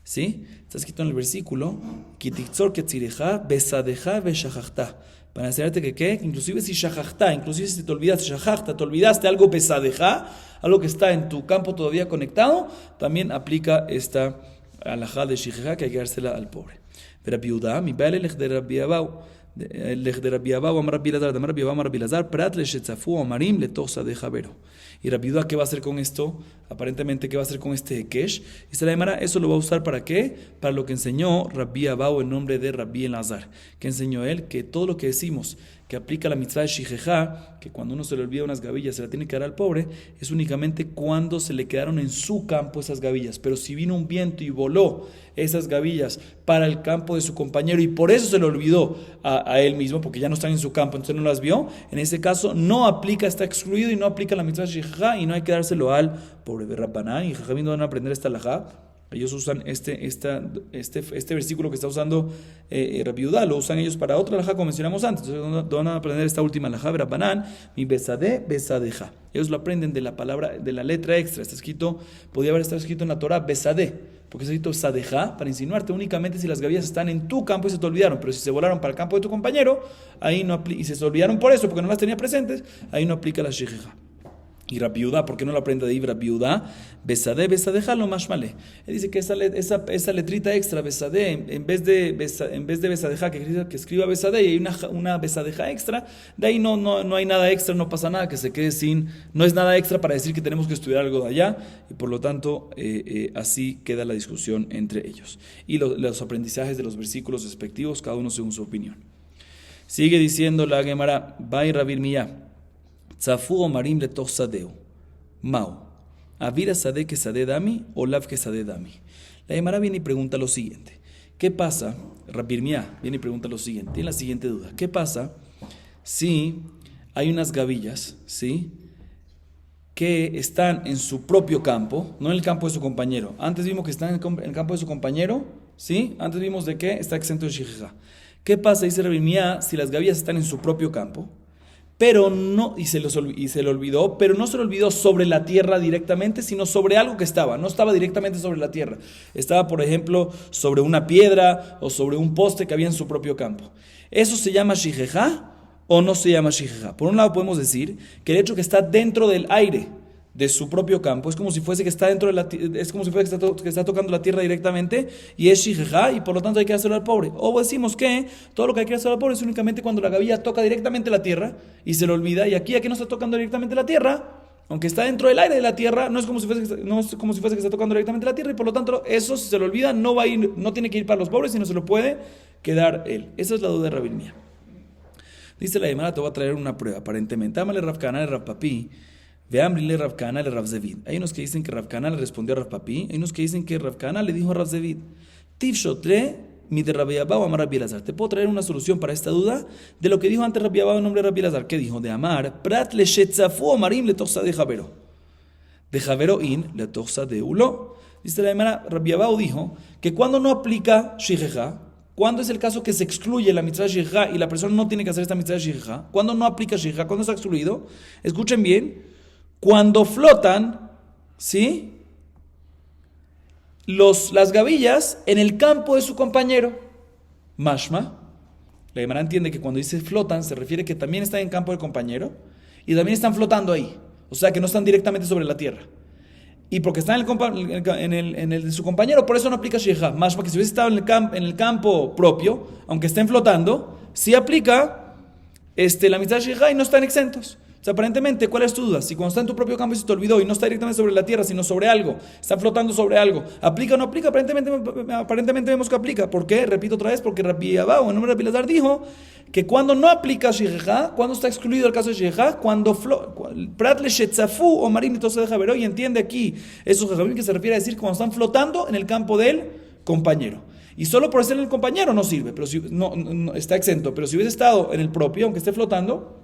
¿Sí? Está escrito en el versículo, kitiktzor ketzirejá besadeja veshajachta. Para enseñarte que ¿qué? Inclusive si shajachta, inclusive si te olvidaste shajachta, te olvidaste algo besadeja, algo que está en tu campo todavía conectado, también aplica esta halajá de shijejá que hay que dársela al pobre. Rabbi Yehuda, mi bale lech de Rabbi Abau, lech de Rabbi Abau, amar Rabbi Lazar, amar Rabbi Abau, amar Rabbi Lazar, prat le shetzafu amarim le tosa de javero. Y Rabbi Yehuda, ¿qué va a hacer con esto? Aparentemente, ¿qué va a hacer con este Hekesh? Y se la llamará, eso lo va a usar ¿para qué? Para lo que enseñó Rabbi Abau en nombre de Rabbi Lazar. Que enseñó él que todo lo que decimos que aplica la mitzvah de shijejá, que cuando uno se le olvida unas gavillas se la tiene que dar al pobre, es únicamente cuando se le quedaron en su campo esas gavillas. Pero si vino un viento y voló esas gavillas para el campo de su compañero y por eso se le olvidó a él mismo, porque ya no están en su campo, entonces no las vio, en ese caso no aplica, está excluido y no aplica la mitzvah de shijejá y no hay que dárselo al pobre. Rabbaná y Jajamín no van a aprender esta halajá. Ellos usan este versículo que está usando Rabbi Yehuda, lo usan ellos para otra halajá como mencionamos antes. Entonces van a aprender esta última halajá, Rabbanán, mi besadé, besadeja. Ellos lo aprenden de la palabra, de la letra extra. Está escrito, podía haber estado escrito en la Torah, besadé, porque está escrito sadeja, para insinuarte únicamente si las gavillas están en tu campo y se te olvidaron. Pero si se volaron para el campo de tu compañero, ahí no y se olvidaron por eso, porque no las tenía presentes, ahí no aplica la shijeja. Y Rabbi Yehuda, ¿por qué no lo aprende de ahí Rabbi Yehuda? Besadé, besadeja lo mashmale. Él dice que esa letrita extra, besadé, en vez de besadeja, que escriba besadé, y hay una besadeja extra, de ahí no hay nada extra, no pasa nada, que se quede sin, no es nada extra para decir que tenemos que estudiar algo de allá, y por lo tanto, así queda la discusión entre ellos. Y los aprendizajes de los versículos respectivos, cada uno según su opinión. Sigue diciendo la Gemara, Bai Rabbi Miyah. Tzafu omarim letoch sadeu. Mau. Avira sade que sade dami o lav que sade dami. La Gemara viene y pregunta lo siguiente. ¿Qué pasa? Rabbi Miyah viene y pregunta lo siguiente. Tiene la siguiente duda. ¿Qué pasa si hay unas gavillas, ¿sí?, que están en su propio campo, no en el campo de su compañero? Antes vimos que están en el campo de su compañero, ¿sí? Antes vimos de que está exento de shijejá. ¿Qué pasa? Dice Rabbi Miyah, si las gavillas están en su propio campo, pero no, y se le olvidó, pero no se le olvidó sobre la tierra directamente, sino sobre algo que no estaba directamente sobre la tierra. Estaba, por ejemplo, sobre una piedra o sobre un poste que había en su propio campo. ¿Eso se llama shijejá o no se llama shijejá? Por un lado podemos decir que el hecho que está dentro del aire, de su propio campo, es como si fuese que está dentro de es como si fuese que está tocando la tierra directamente, y es shijeja, y por lo tanto hay que hacerlo al pobre. O decimos que todo lo que hay que hacer al pobre es únicamente cuando la gavilla toca directamente la tierra y se le olvida, y aquí no está tocando directamente la tierra, aunque está dentro del aire de la tierra, no es como si fuese que está tocando directamente la tierra, y por lo tanto eso, si se le olvida, no va a ir, no tiene que ir para los pobres, sino se lo puede quedar él. Esa es la duda de Rabbi Mía. Dice la Gemara, te voy a traer una prueba, aparentemente. Ámale Rav Kana le Rav Papi, veámosle Rav Kana le Rav Zevid. Hay unos que dicen que Rav Kana le respondió a Rav Papi, hay unos que dicen que Rav Kana le dijo a Rav Zevid. Tiv shotre mi de Rabbi Abba o Amar Rabbi Elazar. Te puedo traer una solución para esta duda de lo que dijo antes Rabbi Abba en nombre de Rabbi Elazar. ¿Qué dijo? De Amar, prat le shetzafu o marim le toxa de Javero. De Javero in le toxa de Ulo. Dice la Gemara, Rabbi Abba dijo que cuando no aplica shijeja, cuando es el caso que se excluye la mitzvah shijeja y la persona no tiene que hacer esta mitzvah shijeja, cuando no aplica shijeja, cuando está excluido, escuchen bien, cuando flotan, ¿sí?, las gavillas en el campo de su compañero. Mashma, la Gemara entiende que cuando dice flotan se refiere que también están en campo del compañero y también están flotando ahí, o sea que no están directamente sobre la tierra. Y porque están en el de su compañero, por eso no aplica shijeja. Mashma, que si hubiese estado en el campo propio, aunque estén flotando, sí aplica la mitzvah shijeja y no están exentos. O sea, aparentemente, ¿cuál es tu duda? Si cuando está en tu propio campo y se te olvidó y no está directamente sobre la tierra, sino sobre algo, está flotando sobre algo, ¿aplica o no aplica? Aparentemente vemos que aplica. ¿Por qué? Repito otra vez, porque Rabbi Abba, en nombre de Rabbi Elazar, dijo que cuando no aplica shijeja, cuando está excluido el caso de shijeja, cuando prat le shetzafu o marim y todo de Javero, y entiende aquí esos jajamim que se refiere a decir cuando están flotando en el campo del compañero. Y solo por estar en el compañero no sirve, pero si no está exento. Pero si hubiese estado en el propio, aunque esté flotando,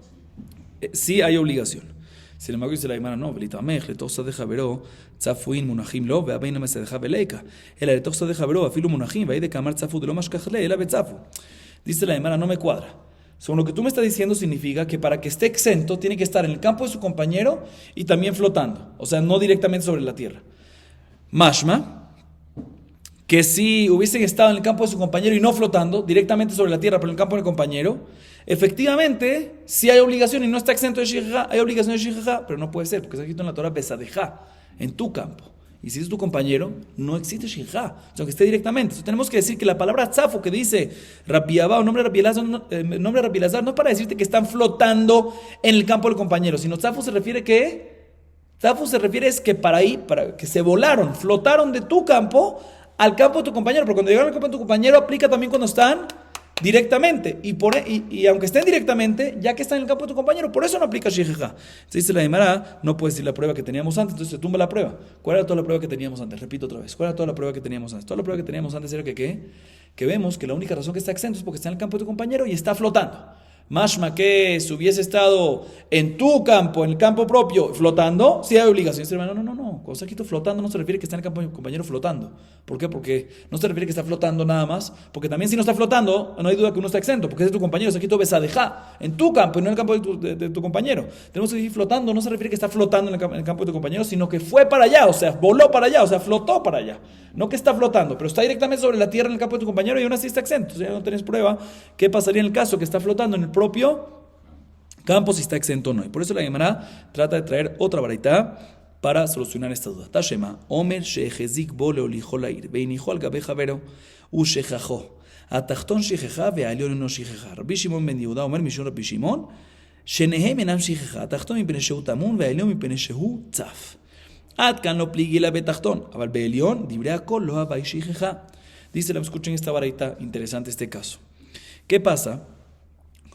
sí hay obligación. Sin embargo, dice la Gemara, no, velitamech, letosa de Javero, tzafuin munachim lo, veabeina me se deja veleika. El letosa de Javero, afilu munachim, veide kamar tzafu de lo mashkachle, el abetzafu. Dice la Gemara, no me cuadra. Según lo que tú me estás diciendo, significa que para que esté exento, tiene que estar en el campo de su compañero y también flotando. O sea, no directamente sobre la tierra. Mashma, que si hubiesen estado en el campo de su compañero y no flotando directamente sobre la tierra, pero en el campo del compañero, efectivamente, si hay obligación y no está exento de shijeja, hay obligación de shijeja, pero no puede ser, porque está escrito en la Torah besadeja, en tu campo. Y si es tu compañero, no existe shijeja, o sea, que esté directamente. Entonces tenemos que decir que la palabra tzafo que dice Rabbi Abba o nombre de Rabbi Elazar, no es para decirte que están flotando en el campo del compañero, sino tzafo se refiere es que para que se volaron, flotaron de tu campo al campo de tu compañero, porque cuando llegaron al campo de tu compañero aplica también cuando están directamente, y aunque estén directamente, ya que están en el campo de tu compañero, por eso no aplica shijeja. Se dice la Gemara, no puedes decir la prueba que teníamos antes, entonces se tumba la prueba. ¿Cuál era toda la prueba que teníamos antes? Repito otra vez, ¿cuál era toda la prueba que teníamos antes? Toda la prueba que teníamos antes era que vemos que la única razón que está exento es porque está en el campo de tu compañero y está flotando. Mashma que si hubiese estado en tu campo, en el campo propio, flotando, sí hay obligación. No. Cuando está aquí flotando no se refiere que está en el campo de mi compañero flotando. ¿Por qué? Porque no se refiere que está flotando nada más. Porque también si no está flotando, no hay duda que uno está exento. Porque es de tu compañero, está aquí besadeja, en tu campo y no en el campo de tu compañero. Tenemos que decir flotando, no se refiere que está flotando en el campo de tu compañero, sino que fue para allá, o sea, voló para allá, o sea, flotó para allá. No que está flotando, pero está directamente sobre la tierra en el campo de tu compañero y aún así está exento. O sea, ya no tenés prueba qué pasaría en el caso que está flotando en el propio campo, si está exento o no. Y por eso la Gemara trata de traer otra baraita para solucionar esta duda. Tashema, Omer shehezik bo leolijo lair, veinijo al gabe javero, u shejajo. Atachton shejeja, vealion no shejeja. Rabbi Shimon ben Yehuda, Omer mishon Rabbi Shimon, shenehem enam shejeja. Atachton mi pene shehu tamun, vealion mi pene shehu tzaf. Atkan lo pligila betachton, aval beelion, dibre akol lo habai shejeja. Dice, escuchen esta baraita, interesante este caso. ¿Qué pasa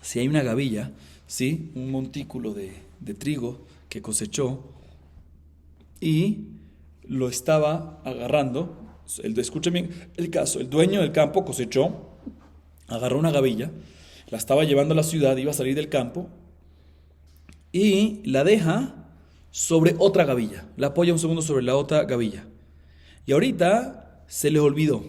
si hay una gavilla, ¿sí?, un montículo de trigo que cosechó y lo estaba agarrando? Escuchen bien el caso. El dueño del campo cosechó, agarró una gavilla, la estaba llevando a la ciudad, iba a salir del campo y la deja sobre otra gavilla, la apoya un segundo sobre la otra gavilla y ahorita se le olvidó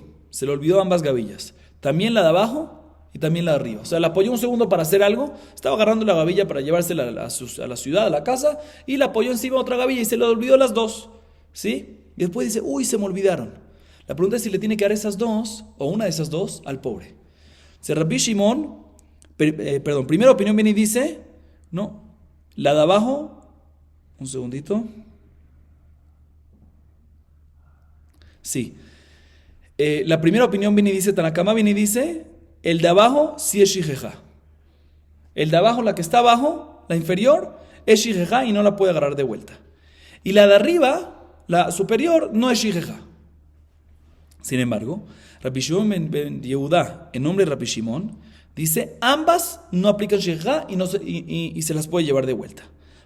ambas gavillas, también la de abajo y también la de arriba. O sea, la apoyó un segundo para hacer algo, estaba agarrando la gavilla para llevársela a la ciudad, a la casa, y la apoyó encima de otra gavilla y se le olvidó las dos, ¿sí? Y después dice, uy, se me olvidaron. La pregunta es si le tiene que dar esas dos, o una de esas dos, al pobre. Se Rabbi Shimon, primera opinión viene y dice, no, la de abajo, un segundito, Sí. La primera opinión viene y dice, Tanakama viene y dice, el de abajo sí es shijeja. El de abajo, la que está abajo, la inferior, es shijeja y no la puede agarrar de vuelta. Y la de arriba, la superior, no es shijeja. Sin embargo, Rabbi Shimon ben Yehuda, en nombre de Rabbi Shimon, dice, ambas no aplican shijeja y se las puede llevar de vuelta.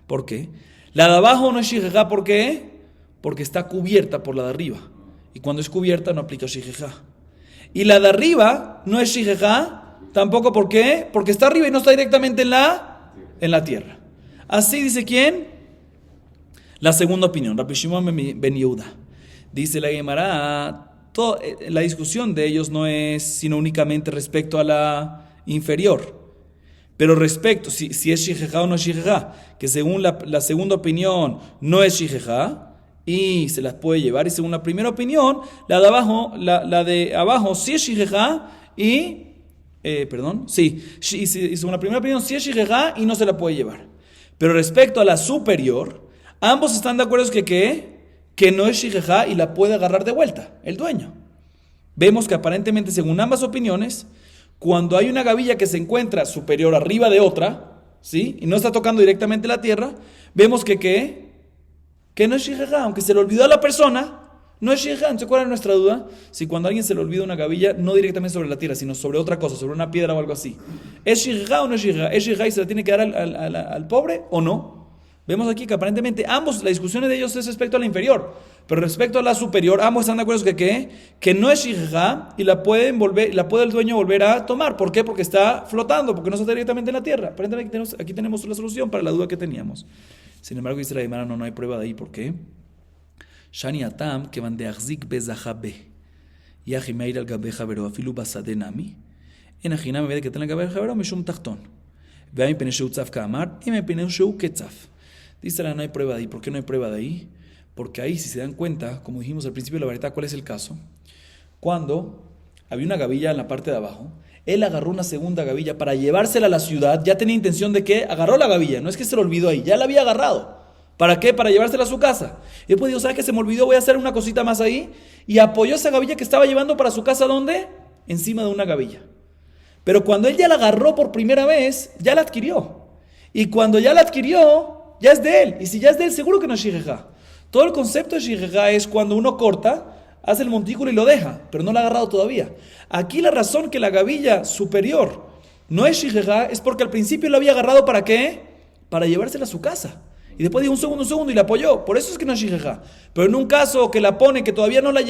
¿Por qué? La de abajo no es shijeja, ¿por qué? Porque está cubierta por la de arriba. Y cuando es cubierta no aplica shijeja. Y la de arriba no es shijeja, tampoco, ¿por qué? Porque está arriba y no está directamente en la tierra. Así dice ¿quién? La segunda opinión, Rabbi Shimon ben Yehuda. Dice la Gemara, la discusión de ellos no es sino únicamente respecto a la inferior. Pero respecto, si es shijeja o no es shijeja, que según la segunda opinión no es shijeja y se las puede llevar, y según la primera opinión, la de abajo sí es shijeja y según la primera opinión sí es shijeja y no se la puede llevar. Pero respecto a la superior, ambos están de acuerdo que no es shijeja y la puede agarrar de vuelta el dueño. Vemos que aparentemente, según ambas opiniones, cuando hay una gavilla que se encuentra superior arriba de otra, ¿sí? Y no está tocando directamente la tierra, vemos que no es shijeja, aunque se le olvidó a la persona, no es shijeja. ¿Se acuerdan de nuestra duda? Si cuando a alguien se le olvida una gavilla, no directamente sobre la tierra, sino sobre otra cosa, sobre una piedra o algo así, ¿es shijeja o no es shijeja? ¿Es shijeja y se la tiene que dar al pobre o no? Vemos aquí que aparentemente ambos, la discusión de ellos es respecto a la inferior, pero respecto a la superior, ambos están de acuerdo que no es shijeja y la puede el dueño volver a tomar. ¿Por qué? Porque está flotando, porque no está directamente en la tierra. Aparentemente aquí tenemos la solución para la duda que teníamos. Sin embargo, dice la Gemara, no hay prueba de ahí. ¿Por qué? Shani atam que van de achzik bezahabe yahi meir al gabe javero afilu basade nami en ajinam ve que tenga gabe javero mishum tachton ve mi penesheu tzaf kamar y me penesheu ketzaf. Dice la no hay prueba de ahí. ¿Por qué no hay prueba de ahí? Porque ahí, si se dan cuenta, como dijimos al principio de la vareta, ¿cuál es el caso? Cuando había una gavilla en la parte de abajo, él agarró una segunda gavilla para llevársela a la ciudad, ya tenía intención de que agarró la gavilla, no es que se lo olvidó ahí, ya la había agarrado. ¿Para qué? Para llevársela a su casa. Y después dijo, ¿sabes qué? Se me olvidó, voy a hacer una cosita más ahí. Y apoyó esa gavilla que estaba llevando para su casa, ¿dónde? Encima de una gavilla. Pero cuando él ya la agarró por primera vez, ya la adquirió. Y cuando ya la adquirió, ya es de él. Y si ya es de él, seguro que no es shijeja. Todo el concepto de shijeja es cuando uno corta, hace el montículo y lo deja, pero no lo ha agarrado todavía. Aquí la razón que la gavilla superior no es shijeja es porque al principio lo había agarrado, ¿para qué? Para llevársela a su casa. Y después dijo un segundo y la apoyó. Por eso es que no es shijeja. Pero en un caso que la pone, que todavía no la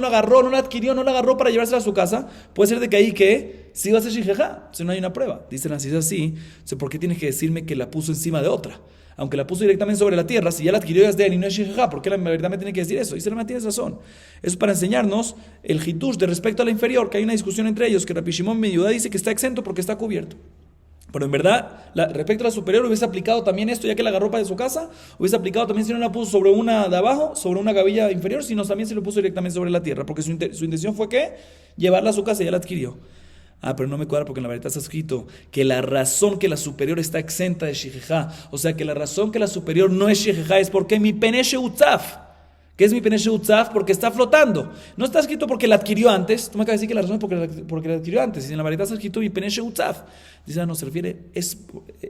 agarró, no la adquirió, no la agarró para llevársela a su casa, puede ser de que ahí que sí va a ser shijeja, si no hay una prueba. Dicen así, es así. ¿Por qué tienes que decirme que la puso encima de otra? Aunque la puso directamente sobre la tierra, si ya la adquirió ya es de él y no es shijeja, ¿por qué la verdad me tiene que decir eso? Y se le tienes razón. Eso es para enseñarnos el hitush de respecto a la inferior, que hay una discusión entre ellos, que Rabbi Shimon ben Yehuda dice que está exento porque está cubierto. Pero en verdad, respecto a la superior, hubiese aplicado también esto, ya que la agarró para su casa, hubiese aplicado también si no la puso sobre una de abajo, sobre una gavilla inferior, sino también se lo puso directamente sobre la tierra, porque su intención fue que llevarla a su casa y ya la adquirió. Pero no me cuadra porque en la verdad está escrito que la razón que la superior está exenta de shijeja, o sea que la razón que la superior no es shijeja es porque mi pene sheutzaf. ¿Qué es mi pene sheutzaf? Porque está flotando. No está escrito porque la adquirió antes. Tú me acabas de decir que la razón es porque la adquirió antes. Y en la verdad está escrito mi pene sheutzaf. Dice, no, se refiere,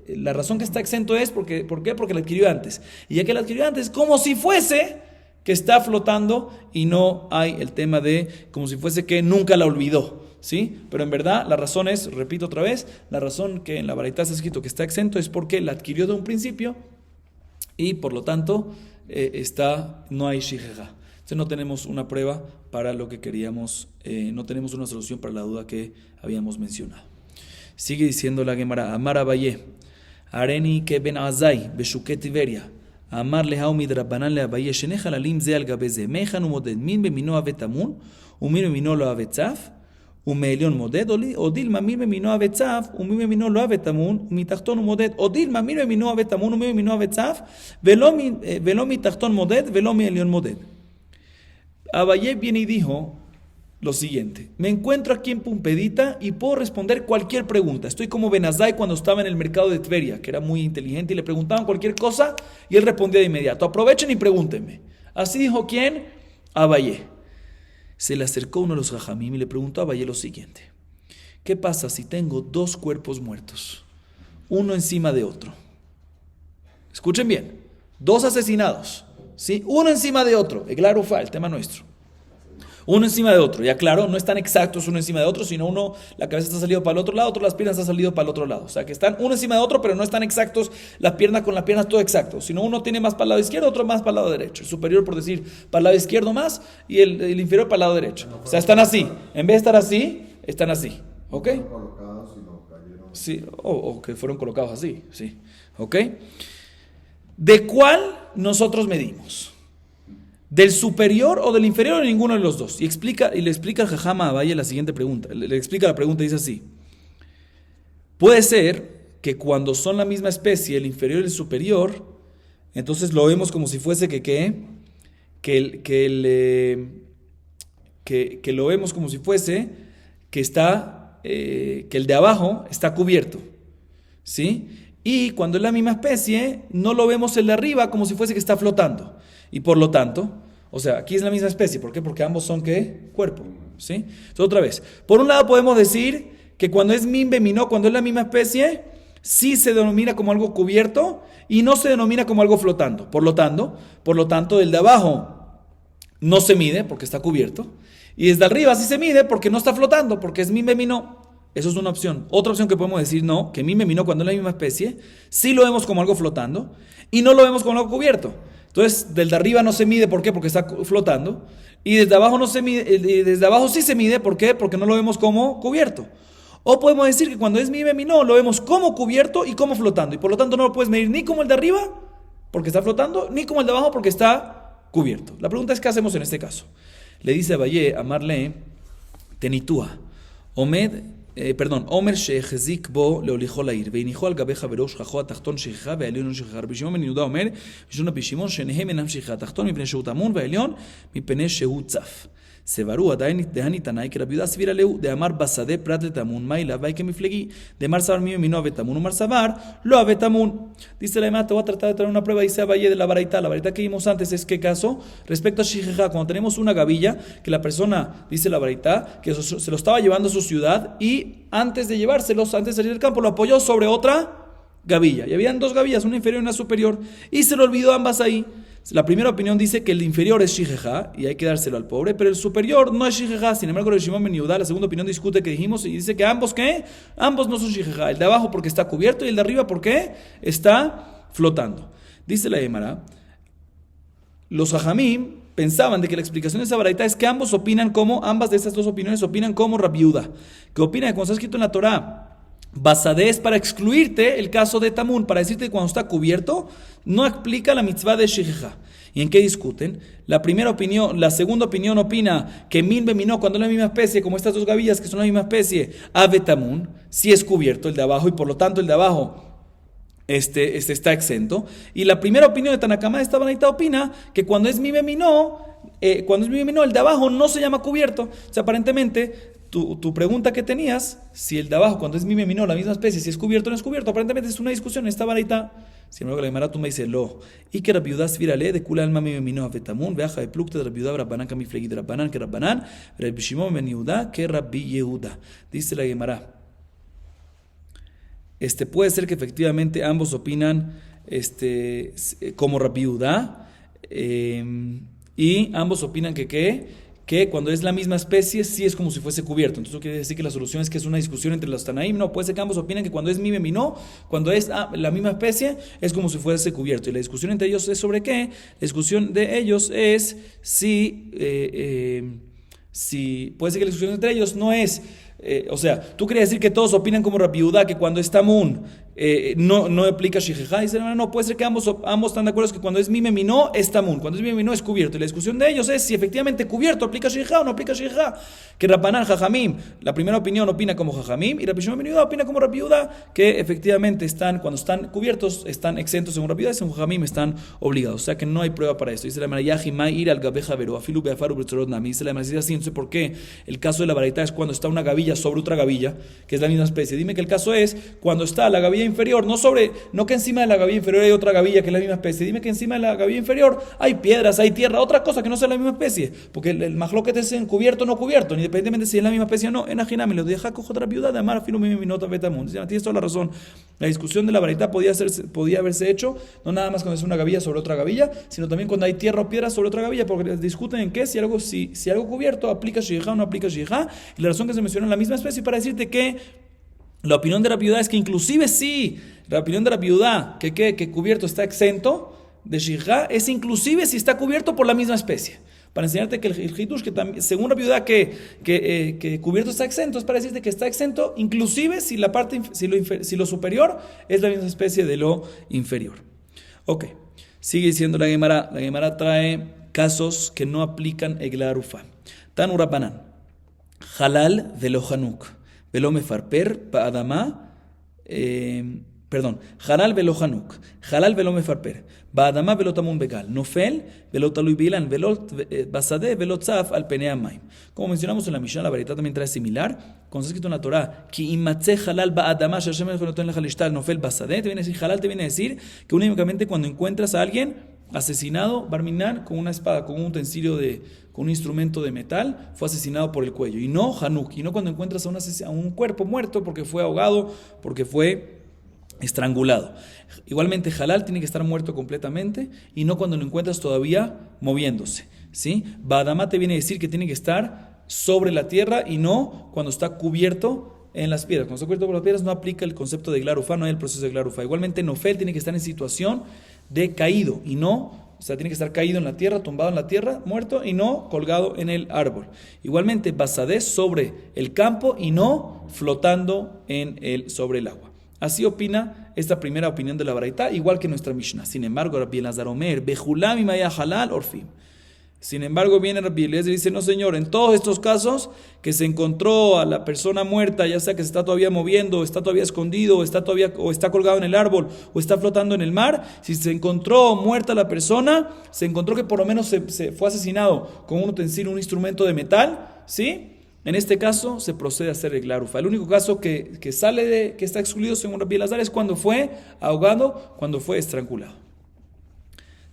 la razón que está exento es ¿por qué? Porque la adquirió antes. Y ya que la adquirió antes, como si fuese que está flotando y no hay el tema de como si fuese que nunca la olvidó. ¿Sí? Pero en verdad la razón es, repito otra vez, la razón que en la baraita está escrito que está exento es porque la adquirió de un principio y por lo tanto no hay shijeja. Entonces no tenemos una prueba para lo que queríamos, no tenemos una solución para la duda que habíamos mencionado. Sigue diciendo la Gemara, Amar Abaye, Areni que ben Azai, Beshuket Tiberia, Amar lehau midrabanan le Abaye, Sheneja lalim ze al gabeze, Mechan umoded, min bemino avetamun, umin bemino lo avetzaf, ומעליון מודד, או דילמה מין במינו אבי צף, ומין במינו לא אבי תמון, ומתחתון הוא מודד, או דילמה מין במינו אבי תמון, ומין במינו אבי צף, ולא מתחתון מודד, ולא מעליון מודד. Abayé viene y dijo lo siguiente, me encuentro aquí en Pumpedita y puedo responder cualquier pregunta. Estoy como Benazai cuando estaba en el mercado de Tveria, que era muy inteligente y le preguntaban cualquier cosa y él respondía de inmediato, aprovechen y pregúntenme. Así dijo ¿quién? Abayé. Se le acercó uno de los jajamim y le preguntó a Abaye lo siguiente: ¿qué pasa si tengo dos cuerpos muertos, uno encima de otro? Escuchen bien, dos asesinados, ¿sí? Uno encima de otro, claro, el tema nuestro. Uno encima de otro, ya claro, no están exactos uno encima de otro, sino uno, la cabeza está salido para el otro lado, otro las piernas están salido para el otro lado. O sea que están uno encima de otro, pero no están exactos, las piernas con las piernas todo exacto, sino uno tiene más para el lado izquierdo, otro más para el lado derecho. El superior, por decir, para el lado izquierdo más y el inferior para el lado derecho. O sea, están así. En vez de estar así, están así. ¿Ok? Sí, o que fueron colocados así, sí. ¿Ok? ¿De cuál nosotros medimos? ¿Del superior o del inferior o de ninguno de los dos? Y le explica al Jajam a Abaye la siguiente pregunta. Le explica la pregunta y dice así: puede ser que cuando son la misma especie, el inferior y el superior, entonces lo vemos como si fuese que lo vemos como si fuese que está que el de abajo está cubierto, ¿sí? Y cuando es la misma especie, no lo vemos el de arriba como si fuese que está flotando. Y por lo tanto, o sea, aquí es la misma especie. ¿Por qué? Porque ambos son ¿qué? Cuerpo, ¿sí? Entonces otra vez, por un lado podemos decir que cuando es min beminó, cuando es la misma especie, sí se denomina como algo cubierto y no se denomina como algo flotando. Por lo tanto, el de abajo no se mide porque está cubierto, y desde arriba sí se mide porque no está flotando, porque es min beminó. Eso es una opción. Otra opción que podemos decir, no, que min beminó cuando es la misma especie, sí lo vemos como algo flotando y no lo vemos como algo cubierto. Entonces, del de arriba no se mide, ¿por qué? Porque está flotando. Y desde abajo no se mide, desde abajo sí se mide, ¿por qué? Porque no lo vemos como cubierto. O podemos decir que cuando es mi no, lo vemos como cubierto y como flotando. Y por lo tanto no lo puedes medir ni como el de arriba, porque está flotando, ni como el de abajo, porque está cubierto. La pregunta es, ¿qué hacemos en este caso? Le dice a Abaye, a Marle, tenitúa, Omer שהחזיק בו להוליכו לעיר והניחו על גבי חברו שכחו התחתון שכחה והעליון שכחה. רבי שמעון בן יהודה אומר משום רבי שמעון שניהם אינם שכחה התחתון מפני שהוא טמון והעליון מפני שהוא צף. סברו עדיין דהני תנאי כרבי יהודה סבירה להו דאמר בשדה פרט לטמון מה אליו ואי כמפלגי דאמר סבר מי ימינו אבי טמון ומר סבר לא אבי טמון. Dice la Emma, te voy a tratar de traer una prueba, dice Abaye de la baraita que vimos antes. Es que caso, respecto a Shijeja, cuando tenemos una gavilla, que la persona, dice la baraita, que se lo estaba llevando a su ciudad y antes de llevárselos, antes de salir del campo, lo apoyó sobre otra gavilla. Y habían dos gavillas, una inferior y una superior, y se lo olvidó ambas ahí. La primera opinión dice que el inferior es Shijeja y hay que dárselo al pobre, pero el superior no es Shijeja. Sin embargo, el Shimon ben Yehuda, la segunda opinión, discute que dijimos y dice que ambos, ¿qué? Ambos no son Shijeja. El de abajo porque está cubierto y el de arriba porque está flotando. Dice la Gemara, los Jajamim pensaban de que la explicación de esa baraita es que ambas de estas dos opiniones opinan como Rabbi Yehuda, que opina que cuando está escrito en la Torah, Basadé es para excluirte el caso de Tamun, para decirte que cuando está cubierto no aplica la mitzvah de Shijeja. ¿Y en qué discuten? La segunda opinión opina que min beminó cuando es la misma especie, como estas dos gavillas que son la misma especie, ave Tamun, sí es cubierto el de abajo y por lo tanto el de abajo está exento. Y la primera opinión de Tanakama de esta baraita opina que cuando es mi beminó, el de abajo no se llama cubierto. O sea, aparentemente tu pregunta que tenías, si el de abajo cuando es mi beminó, la misma especie, si es cubierto o no es cubierto, aparentemente es una discusión en esta baraita. Sin embargo, la Gemara tú me dice, lo, y que Rabbi Yehuda svirale de kula alma mi beminó avetamun, veaja de plukta de Rabbi Yehuda Rabbanan kamiflegi de Rabbanan que Rabbanan, Rabbi Shimon ben Yehuda que Rabbi Yehuda. Dice la Gemara, puede ser que efectivamente ambos opinan como Rabbi Yehuda, y ambos opinan que cuando es la misma especie sí es como si fuese cubierto. Entonces eso quiere decir que la solución es que es una discusión entre los Tanaim. No, puede ser que ambos opinan que cuando es mi beminó, cuando es la misma especie es como si fuese cubierto. Y la discusión entre ellos es sobre qué. La discusión de ellos es si puede ser que la discusión entre ellos no es o sea, tú querías decir que todos opinan como Rabbi Yehuda, que cuando es Tamun no aplica Shijeja. Dice, no, puede ser que ambos están de acuerdo que cuando es Mime Minó es Tamun, cuando es Mime Minó es cubierto. Y la discusión de ellos es si efectivamente cubierto aplica Shijeja o no aplica Shijeja. Que Rabbanan, Jajamim, la primera opinión opina como Jajamim, y Rabbi Shimon ben Yehuda opina como Rabbi Yehuda, que efectivamente cuando están cubiertos, están exentos según Rabbi Yehuda, y según Jajamim están obligados. O sea que no hay prueba para esto. Dice la Marayahimai ir al Gabeja Vero, Afilu Beafaru Britzorot Nami. Dice la Marayahimai así, entonces ¿por qué el caso de la baraita es cuando está una gavilla sobre otra gavilla, que es la misma especie? Dime que el caso es cuando está la gavilla inferior, no que encima de la gavilla inferior hay otra gavilla que es la misma especie. Dime que encima de la gavilla inferior hay piedras, hay tierra, otra cosa que no sea la misma especie. Porque el mahloket es en cubierto o no cubierto, independientemente si es la misma especie o no. En Ajinami, lo deja cojo otra viuda de amar filo mi minota betamun. Tienes toda la razón. La discusión de la varita podía haberse hecho, no nada más cuando es una gavilla sobre otra gavilla, sino también cuando hay tierra o piedra sobre otra gavilla, porque discuten en qué, si algo cubierto aplica shijá o no aplica shijá. Y la razón que se menciona en la misma especie para decirte que la opinión de la viuda es que inclusive sí, la opinión de la viuda que cubierto está exento de shijá es inclusive si está cubierto por la misma especie. Para enseñarte que el hitush, que también, según la viuda que cubierto está exento, es para decirte que está exento inclusive si si lo superior es la misma especie de lo inferior. Ok, sigue diciendo la Gemara. La Gemara trae casos que no aplican Egla Arufa. Tanu Rabbanan, Halal velo Hanuk, velo Mefarper, Ba'adama, Halal velo Hanuk, Halal velo Mefarper, Ba'adama velo Tamun Begal, Nofel velo Talui Bilan, velo Basade, velo Tzaf al Penea Maim. Como mencionamos en la Mishnah, la variedad también trae similar. Cuando está escrito en la Torah, Ki imatze Halal Ba'adama, Shashem el Halishtal, Nofel Basade, te viene a decir, Halal te viene a decir que únicamente cuando encuentras a alguien asesinado, Barminan, con una espada, con un utensilio con un instrumento de metal, fue asesinado por el cuello. Y no Hanuk, y no cuando encuentras a un cuerpo muerto porque fue ahogado, porque fue estrangulado. Igualmente, halal tiene que estar muerto completamente y no cuando lo encuentras todavía moviéndose. ¿Sí? Badama te viene a decir que tiene que estar sobre la tierra y no cuando está cubierto en las piedras. Cuando está cubierto por las piedras no aplica el concepto de glarufa, no hay el proceso de glarufa. Igualmente, Nofel tiene que estar en situación de caído y no, o sea, tiene que estar caído en la tierra, tumbado en la tierra, muerto y no colgado en el árbol. Igualmente, basadés sobre el campo y no flotando sobre el agua. Así opina esta primera opinión de la Baraita, igual que nuestra Mishnah. Sin embargo, Rabbi Elazar Omer, Bejulam y Maya Halal Orfim. Sin embargo, viene Rabbi Eliezer y dice, no señor, en todos estos casos que se encontró a la persona muerta, ya sea que se está todavía moviendo, o está todavía escondido, o está colgado en el árbol, o está flotando en el mar, si se encontró muerta la persona, se encontró que por lo menos se fue asesinado con un utensilio, un instrumento de metal, ¿sí? En este caso se procede a hacer el glarufa. El único caso que está excluido según Rabbi Elazar es cuando fue ahogado, cuando fue estrangulado.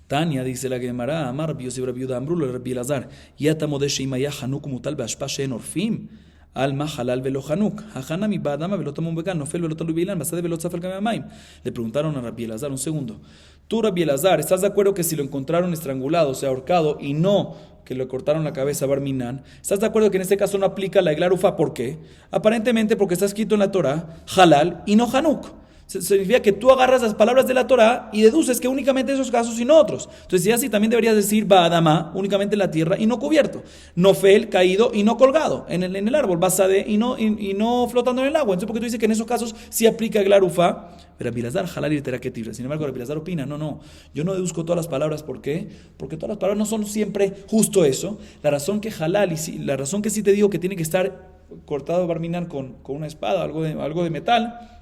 Tania dice la Gemara, Amar Rabbi Yosef Rabbi Yehuda Amru Rabbi Elazar, Yata Modeshe Imaya Hanuk Mutal Beashpa She'en Orfim, Alma Halal Velo Hanuk, Hajana Mi Badama Velo Tamun Began, Nofel Velo Talu Bilan, Basade Velo Tzafel Kamemaim. Le preguntaron a Rabbi Elazar, un segundo, tú Rabbi Elazar, ¿estás de acuerdo que si lo encontraron estrangulado, o sea, ahorcado, y no que le cortaron la cabeza a Barminan, ¿estás de acuerdo que en este caso no aplica la Eglarufa? ¿Por qué? Aparentemente porque está escrito en la Torah Halal y no Hanuk. Significa que tú agarras las palabras de la Torah y deduces que únicamente esos casos y no otros. Entonces, si así, también deberías decir Ba'adama, únicamente en la tierra y no cubierto. Nofel, caído y no colgado en el árbol. Basade y no flotando en el agua. Entonces, porque tú dices que en esos casos sí aplica el Glarufa. Pero Rabbi Elazar, halal y teraquetifra. Sin embargo, Rabbi Elazar opina, no. Yo no deduzco todas las palabras. ¿Por qué? Porque todas las palabras no son siempre justo eso. La razón que halal la razón que sí te digo que tiene que estar cortado Barminan con una espada, algo de metal,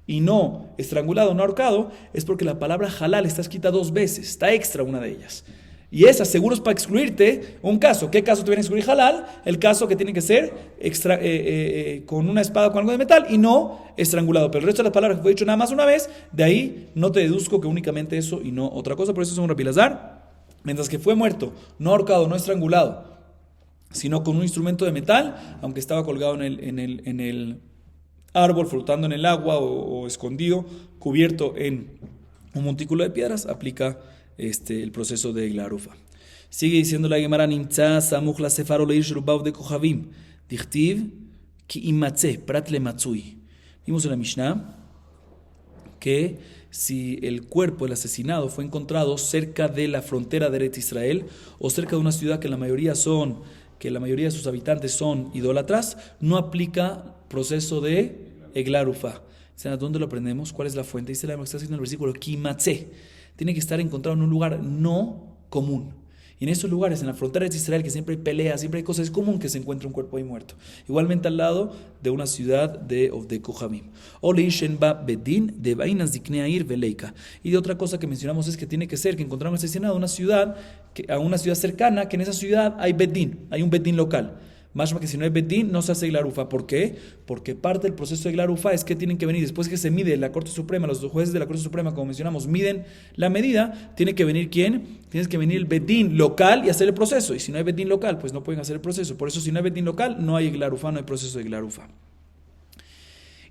y no estrangulado, no ahorcado, es porque la palabra halal está escrita 2 veces, está extra una de ellas. Y esa seguro es para excluirte un caso. ¿Qué caso te viene a excluir halal? El caso que tiene que ser con una espada con algo de metal y no estrangulado. Pero el resto de las palabras que fue dicho nada más una vez, de ahí no te deduzco que únicamente eso y no otra cosa. Por eso según Rabbi Elazar, mientras que fue muerto, no ahorcado, no estrangulado, sino con un instrumento de metal, aunque estaba colgado en el árbol, flotando en el agua o escondido, cubierto en un montículo de piedras, aplica el proceso de Glarufa. Sigue diciendo la Gemara, Nimtza samuch la sefaro leish rubav de kochavim, dichtiv ki imatze prat le matzui. Vimos en la Mishnah que si el cuerpo del asesinado fue encontrado cerca de la frontera de Eretz Israel o cerca de una ciudad que la mayoría de sus habitantes son idólatras, no aplica proceso de Eglarufa. ¿A dónde lo aprendemos? ¿Cuál es la fuente? Dice la que está haciendo el versículo Kimatze. Tiene que estar encontrado en un lugar no común. Y en esos lugares, en la frontera de Israel, que siempre hay peleas, siempre hay cosas, es común que se encuentre un cuerpo ahí muerto. Igualmente al lado de una ciudad de Kochavim. Y de otra cosa que mencionamos es que tiene que ser que encontramos asesinado a una ciudad cercana, que en esa ciudad hay Bedín, hay un Bedín local. Más que si no hay Bedín, no se hace Glarufa. ¿Por qué? Porque parte del proceso de Glarufa es que tienen que venir, después que se mide la Corte Suprema, los jueces de la Corte Suprema, como mencionamos, miden la medida, tiene que venir ¿quién? Tienes que venir el Bedín local y hacer el proceso. Y si no hay Bedín local, pues no pueden hacer el proceso. Por eso, si no hay Bedín local, no hay Glarufa, no hay proceso de Glarufa.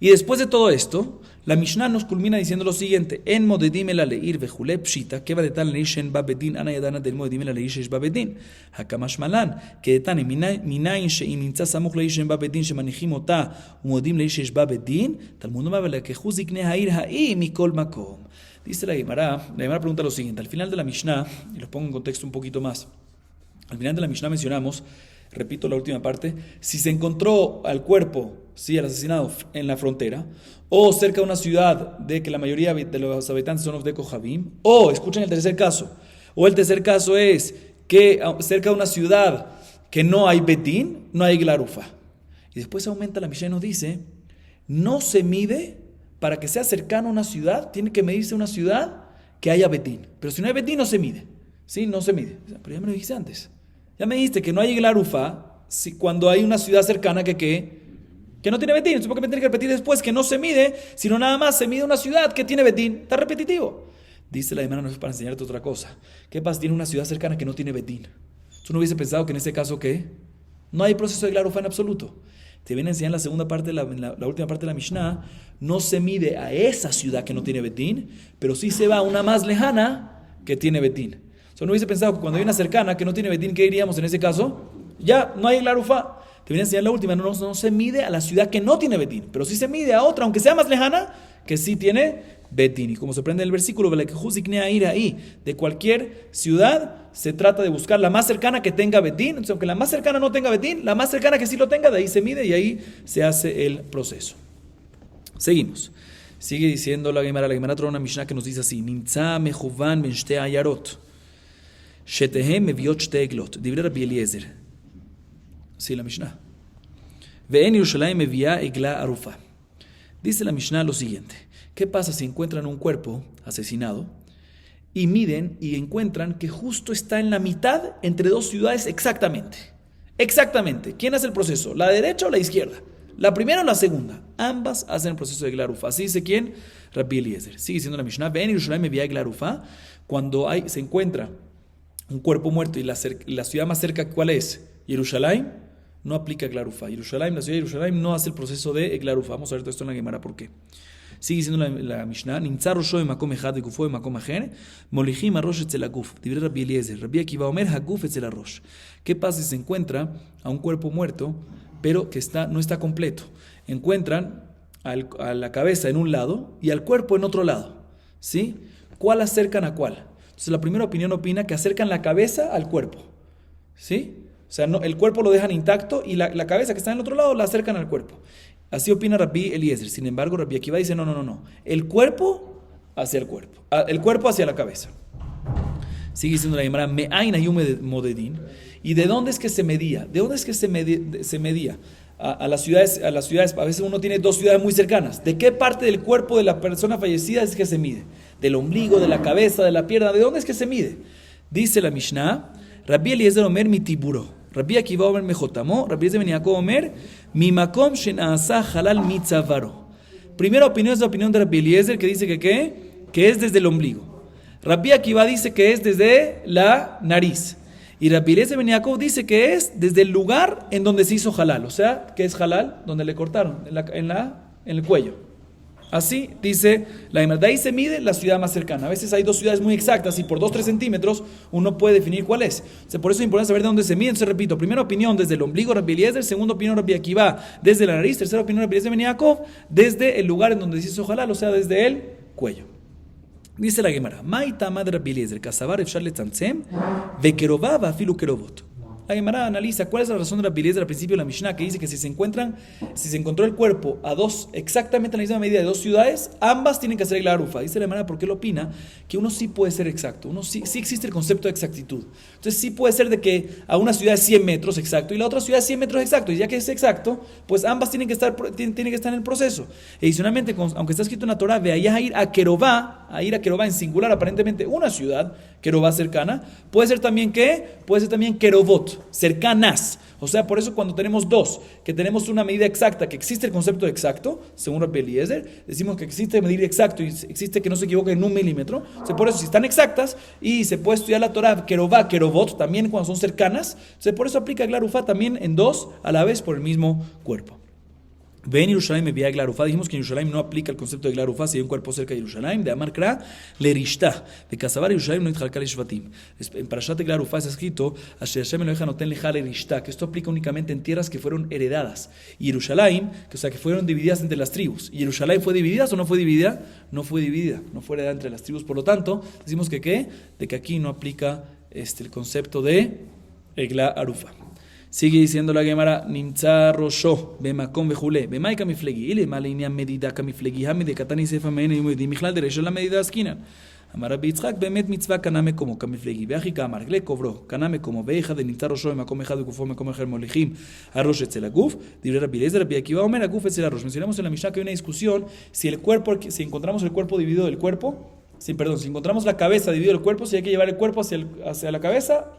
Y después de todo esto, la Mishnah nos culmina diciendo lo siguiente: En modedim el aleir vejule pshita, que va de tal leishen babedin, ana yadana del modedim el aleir shesh babedin. Hakamash malan, que de tan minayin sheim nimtza samuch leishen babedin, shemanichim ota, umodim leir shesh babedin, talmundo mabela que juzik hair ha'i mikol makom. Dice la Gemara pregunta lo siguiente: al final de la Mishnah, y los pongo en contexto un poquito más, al final de la Mishnah mencionamos, repito la última parte, si se encontró al cuerpo, sí, al asesinado en la frontera, o cerca de una ciudad de que la mayoría de los habitantes son de Kohabim, o, escuchen el tercer caso, o el tercer caso es que cerca de una ciudad que no hay Bedín, no hay Glarufa. Y después aumenta la Mishnah y nos dice, no se mide, para que sea cercano a una ciudad, tiene que medirse una ciudad que haya Bedín. Pero si no hay Bedín, no se mide. Sí, no se mide. Pero ya me lo dijiste antes. Ya me dijiste que no hay Glarufa cuando hay una ciudad cercana que no tiene Bedín. Entonces, ¿por qué me tiene que repetir después que no se mide, sino nada más se mide una ciudad que tiene Bedín? Está repetitivo. Dice la Gemara, no es para enseñarte otra cosa. ¿Qué pasa? Tiene una ciudad cercana que no tiene Bedín. ¿Tú no hubiese pensado que en ese caso qué? No hay proceso de Glarufa en absoluto. Te viene a enseñar la segunda parte, la última parte de la Mishnah. No se mide a esa ciudad que no tiene Bedín, pero sí se va a una más lejana que tiene Bedín. No hubiese pensado que cuando hay una cercana que no tiene Bedín, ¿qué diríamos en ese caso? Ya, no hay Glarufa. Te viene a enseñar la última, no se mide a la ciudad que no tiene Bedín, pero sí se mide a otra, aunque sea más lejana, que sí tiene Bedín. Y como se aprende en el versículo, de cualquier ciudad se trata de buscar la más cercana que tenga Bedín. Entonces, aunque la más cercana no tenga Bedín, la más cercana que sí lo tenga, de ahí se mide y ahí se hace el proceso. Seguimos. Sigue diciendo la Gemara trae una Mishnah que nos dice así: Nimtza mechuvan ben shte ayarot. Shetehem meviot shte eglot. Dibre Rabbi Eliezer. Sí, la Mishnah. Ve'en Yerushalayim mevia egla arufa. Dice la Mishnah lo siguiente: ¿qué pasa si encuentran un cuerpo asesinado y miden y encuentran que justo está en la mitad entre dos ciudades exactamente? Exactamente. ¿Quién hace el proceso? ¿La derecha o la izquierda? ¿La primera o la segunda? Ambas hacen el proceso de glarufa. Así dice ¿quién? Rabbi Eliezer. Sigue diciendo la Mishnah: Ve'en Yerushalayim mevia egla arufa. Cuando se encuentra un cuerpo muerto y la ciudad más cerca, ¿cuál es? Jerusalén, no aplica Glarufa. La ciudad de Jerusalén no hace el proceso de Glarufa. Vamos a ver todo esto en la Gemara, ¿por qué? Sigue diciendo la Mishnah: Nimtza rosho de makom echad de gufo de makom acher, molichim arosh etzel aguf. Dibre Rabbi Eliezer. Rabbi Akiva omer haguf etzel arosh. ¿Qué pasa si se encuentra a un cuerpo muerto, pero que no está completo? Encuentran a la cabeza en un lado y al cuerpo en otro lado. ¿Sí? ¿Cuál acercan a cuál? Entonces la primera opinión opina que acercan la cabeza al cuerpo. ¿Sí? O sea, no, el cuerpo lo dejan intacto y la cabeza que está en el otro lado la acercan al cuerpo. Así opina Rabbi Eliezer. Sin embargo, Rabbi Akiva dice no. El cuerpo hacia el cuerpo. El cuerpo hacia la cabeza. Sigue diciendo la Gemara: Me'ain hayum modedin. ¿Y de dónde es que se medía? ¿De dónde es que se medía? A las ciudades, a veces uno tiene dos ciudades muy cercanas. ¿De qué parte del cuerpo de la persona fallecida es que se mide? ¿Del ombligo, de la cabeza, de la pierna? ¿De dónde es que se mide? Dice la Mishnah: Rabbi Eliezer omer mi tiburo, Rabbi Akiva omer mejotamo, Rabbi Eliezer ben Yaakov omer mi makom shenaasa halal mitzavaro. Primera opinión es la opinión de Rabbi Eliezer, que dice que es desde el ombligo. Rabbi Akiva dice que es desde la nariz. Y Rabbi Eliezer ben Yaakov dice que es desde el lugar en donde se hizo halal. O sea, ¿qué es halal? Donde le cortaron, en el cuello. Así dice la Gemara. De ahí se mide la ciudad más cercana. A veces hay dos ciudades muy exactas y por 2-3 centímetros uno puede definir cuál es. O sea, por eso es importante saber de dónde se mide. Entonces repito: primera opinión desde el ombligo, Rabbi Eliezer; segunda opinión, Rabbi Akiva desde la nariz; tercera opinión, Rabbi Eliezer ben Yaakov desde el lugar en donde se hizo halal, o sea, desde el cuello. Dice la Gemara: Maita madre Rabbi Eliezer, kasabar efshar letzantzem, vekerová afilu kerovot. La Gemara analiza cuál es la razón de Rabbi Eliezer al principio de la Mishnah, que dice que si se encontró el cuerpo exactamente en la misma medida de dos ciudades, ambas tienen que hacer la arufa. Dice la Gemara, ¿por qué lo opina? Que uno sí puede ser exacto, uno sí existe el concepto de exactitud. Entonces sí puede ser de que a una ciudad es 100 metros exacto y la otra ciudad es 100 metros exacto, y ya que es exacto, pues ambas tienen que estar en el proceso. Adicionalmente, aunque está escrito en la Torah, ve a ir a Kerová en singular, aparentemente una ciudad, Querobá cercana. Puede ser también ¿qué? Puede ser también querobot, cercanas. O sea, por eso cuando tenemos dos, que tenemos una medida exacta, que existe el concepto de exacto, según Rabbi Eliezer, decimos que existe medir exacto y existe que no se equivoque en 1 milímetro. O sea, por eso si están exactas y se puede estudiar la Torah, querobá, querobot, también cuando son cercanas, o sea, por eso aplica Glarufá también en dos a la vez por el mismo cuerpo. Ven Yerushalayim me vía Glarufá. Dijimos que en Yerushalayim no aplica el concepto de Glarufá si hay un cuerpo cerca de Yerushalayim. De Amar Kra, le Rishtah. De Kasabar Yerushalayim no itjalkal Shvatim. En Parashat Glarufá está escrito, Asher Hashem Elohecha noten lecha le Rishtah, que esto aplica únicamente en tierras que fueron heredadas. Y Yerushalayim, que, o sea, que fueron divididas entre las tribus. ¿Y Yerushalayim fue dividida o no fue dividida? No fue dividida, no fue heredada entre las tribus. Por lo tanto, decimos que ¿qué? De que aquí no aplica el concepto de Glarufá. Sigue diciendo la Gemara, Nimtza Rosho, Bemakom Bejule, Bemaika Miflegi, Ile Malenia Medida Kamiflegi, Hamide Katani Sefa Mene, y Mijlal de Resha la medida esquina. Amara Bitzhak, Bemet Mitzvah Kaname como Kamiflegi, Beajika Amar, le cobró, Kaname como Beja de Nimtza Rosho, Bemakom Ejadu Kufo, Mekom Ejer Molejim, Arrosh Etzelaguf, Dibre Rabbi Eliezer, Rabbi Akiva, Omer Aguf Etzelarrosh. Mencionamos en la Mishnah que hay una discusión si encontramos el cuerpo dividido del cuerpo, si encontramos la cabeza dividido del cuerpo, si hay que llevar el cuerpo hacia la cabeza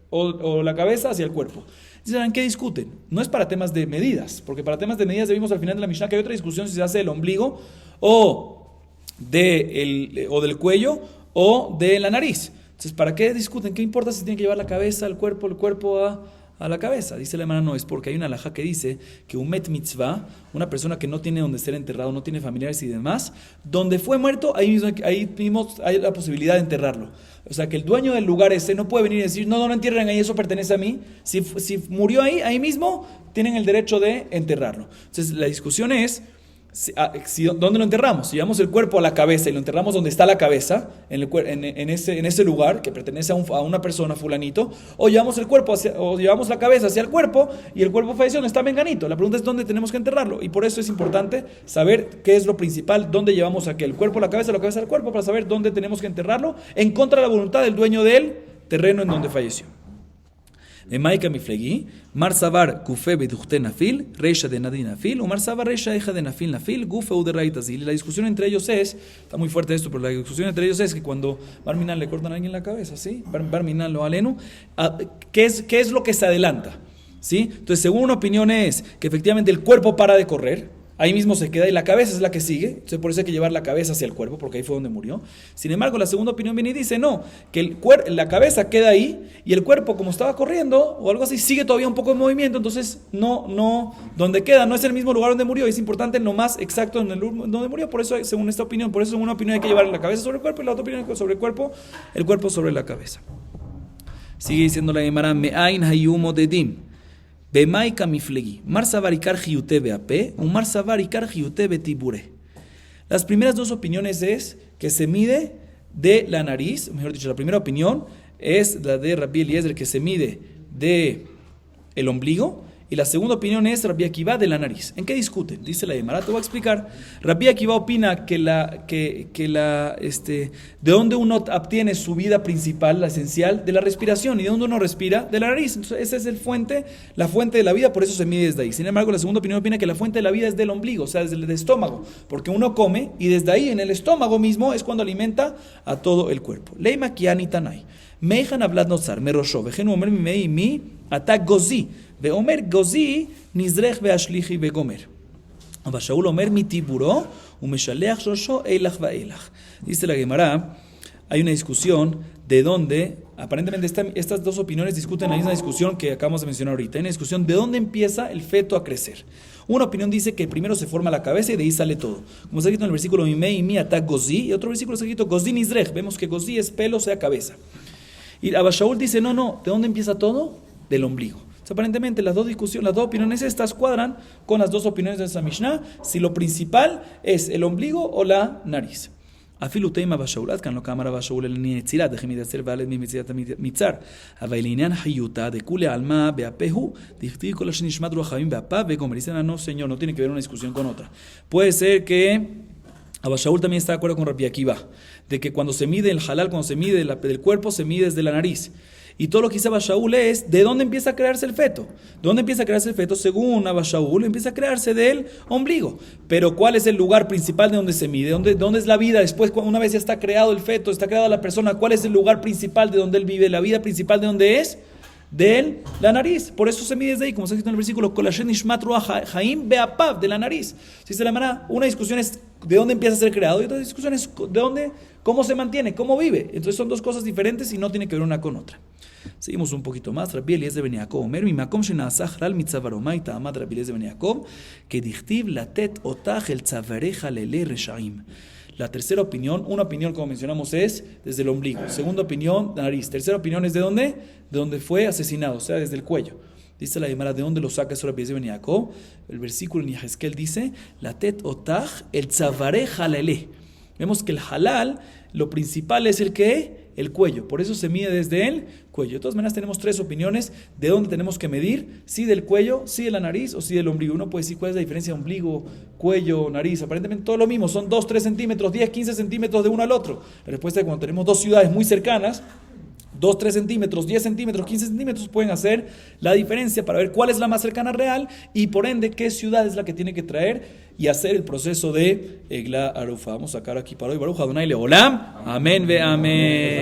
o la cabeza hacia el cuerpo. Dicen, ¿en qué discuten? No es para temas de medidas, porque para temas de medidas vimos al final de la Mishnah que hay otra discusión si se hace del ombligo o del cuello o de la nariz. Entonces, ¿para qué discuten? ¿Qué importa si tienen que llevar la cabeza al cuerpo, el cuerpo a la cabeza? Dice la hermana, no, es porque hay una halajá que dice que un met mitzvah, una persona que no tiene donde ser enterrado, no tiene familiares y demás, donde fue muerto, ahí mismo hay la posibilidad de enterrarlo. O sea, que el dueño del lugar ese no puede venir y decir, no entierren ahí, eso pertenece a mí. Si murió ahí mismo, tienen el derecho de enterrarlo. Entonces, la discusión es, ¿dónde lo enterramos? Si llevamos el cuerpo a la cabeza y lo enterramos donde está la cabeza, en ese lugar que pertenece a una persona, fulanito, o llevamos la cabeza hacia el cuerpo y el cuerpo falleció donde está menganito. La pregunta es dónde tenemos que enterrarlo, y por eso es importante saber qué es lo principal, dónde llevamos el cuerpo a la cabeza al cuerpo, para saber dónde tenemos que enterrarlo en contra de la voluntad del dueño del terreno en donde falleció. Maika Miflegi, Mar Savar Kufe Beduchte Nafil, Reisha de Nadin Nafil, o Mar Savar Reisha Eja de Nafil Nafil, Gufe Ude Raitazil. La discusión entre ellos está muy fuerte esto, pero la discusión entre ellos es que cuando Barminan le cortan a alguien la cabeza, ¿sí? Barminan lo aleno, ¿qué es lo que se adelanta? ¿Sí? Entonces, según una opinión es que efectivamente el cuerpo para de correr, ahí mismo se queda y la cabeza es la que sigue, entonces por eso hay que llevar la cabeza hacia el cuerpo, porque ahí fue donde murió. Sin embargo, la segunda opinión viene y dice, no, que la cabeza queda ahí y el cuerpo, como estaba corriendo o algo así, sigue todavía un poco en movimiento, entonces donde queda no es el mismo lugar donde murió, es importante lo más exacto donde murió. Por eso, según esta opinión, según una opinión hay que llevar la cabeza sobre el cuerpo y la otra opinión sobre el cuerpo sobre la cabeza. Sigue diciendo la Gemara, Me'ain hayumo dedim. Bemaika miflegi, mar savarikar jiute beape, un mar savarikar jiute betibure. Las primeras dos opiniones es que se mide de la nariz, mejor dicho, la primera opinión es la de Rabbi Eliezer, que se mide de el ombligo, y la segunda opinión es Rabbi Akiva de la nariz. ¿En qué discuten? Dice la Gemara, te voy a explicar. Rabbi Akiva opina que de dónde uno obtiene su vida principal, la esencial, de la respiración, y de dónde uno respira, de la nariz. Entonces, esa es la fuente de la vida, por eso se mide desde ahí. Sin embargo, la segunda opinión opina que la fuente de la vida es del ombligo, o sea, desde el estómago, porque uno come y desde ahí, en el estómago mismo, es cuando alimenta a todo el cuerpo. Leima kiani tanai. Meichan hablad nozar, me rosho, vejenu omer mimei mi atak gozi. Veomer gozi nizrech veashlichi vegomer. Abba Shaul omer mi tiburo umeshaleach shosho eilach vaelach. Dice la Gemara, hay una discusión de dónde, aparentemente estas dos opiniones discuten la misma discusión que acabamos de mencionar ahorita. Hay una discusión de dónde empieza el feto a crecer. Una opinión dice que primero se forma la cabeza y de ahí sale todo. Como está escrito en el versículo Mimei mi atak gozi, y otro versículo está escrito gozi nizrech. Vemos que gozi es pelo, o sea cabeza. Y Abba Shaul dice, no, ¿de dónde empieza todo? Del ombligo. Aparentemente las dos opiniones estas cuadran con las dos opiniones de esa Mishnah, si lo principal es el ombligo o la nariz. Afilu teima bashaulat kan lo kamara bashaul el nietzirat de de hacer vale mi mitzirat mitzar availinian hayuta de kule alma beapehu dicti kol shnishmat ruachavim beapa vegomer. Dicen, no señor, no tiene que ver una discusión con otra. Puede ser que Abba Shaul también está de acuerdo con Rabbi Akiva, de que cuando se mide el halal, cuando se mide del cuerpo, se mide desde la nariz. Y todo lo que dice Abba Shaul es, ¿de dónde empieza a crearse el feto? ¿De dónde empieza a crearse el feto? Según Abba Shaul, empieza a crearse del ombligo. Pero ¿cuál es el lugar principal de donde se mide? ¿Dónde es la vida? Después, una vez ya está creado el feto, está creada la persona, ¿cuál es el lugar principal de donde él vive? ¿La vida principal de donde es? De la nariz. Por eso se mide desde ahí, como está escrito en el versículo, de la nariz. Si se la manda, una discusión es de dónde empieza a ser creado y otra discusión es de dónde, cómo se mantiene, cómo vive. Entonces son dos cosas diferentes y no tiene que ver una con otra. Seguimos un poquito más. Rabbi Eliezer ben Yaakov omer mimakom shena'asah halal mitzavaromai ta'amad Rabbi Eliezer ben Yaakov que dichtiv latet otach el tzavareja lele reshaim. La tercera opinión, una opinión como mencionamos es desde el ombligo. Segunda opinión, nariz. Tercera opinión es de dónde? De donde fue asesinado, o sea, desde el cuello. Dice la Gemara, ¿de dónde lo saca eso Rabbi Eliezer ben Yaakov? El versículo en Yehezkel dice, latet otach el tzavareja lele. Vemos que el halal, lo principal es el que el cuello, por eso se mide desde el cuello. De todas maneras tenemos tres opiniones de dónde tenemos que medir, si del cuello, si de la nariz o si del ombligo. Uno puede decir cuál es la diferencia de ombligo, cuello, nariz, aparentemente todo lo mismo, son 2, 3 centímetros, 10, 15 centímetros de uno al otro. La respuesta es que cuando tenemos dos ciudades muy cercanas, 2, 3 centímetros, 10 centímetros, 15 centímetros pueden hacer la diferencia para ver cuál es la más cercana real y por ende qué ciudad es la que tiene que traer y hacer el proceso de Egla Arufa. Vamos a sacar aquí para hoy. Baruch Adonai Leolam. Amén ve amén.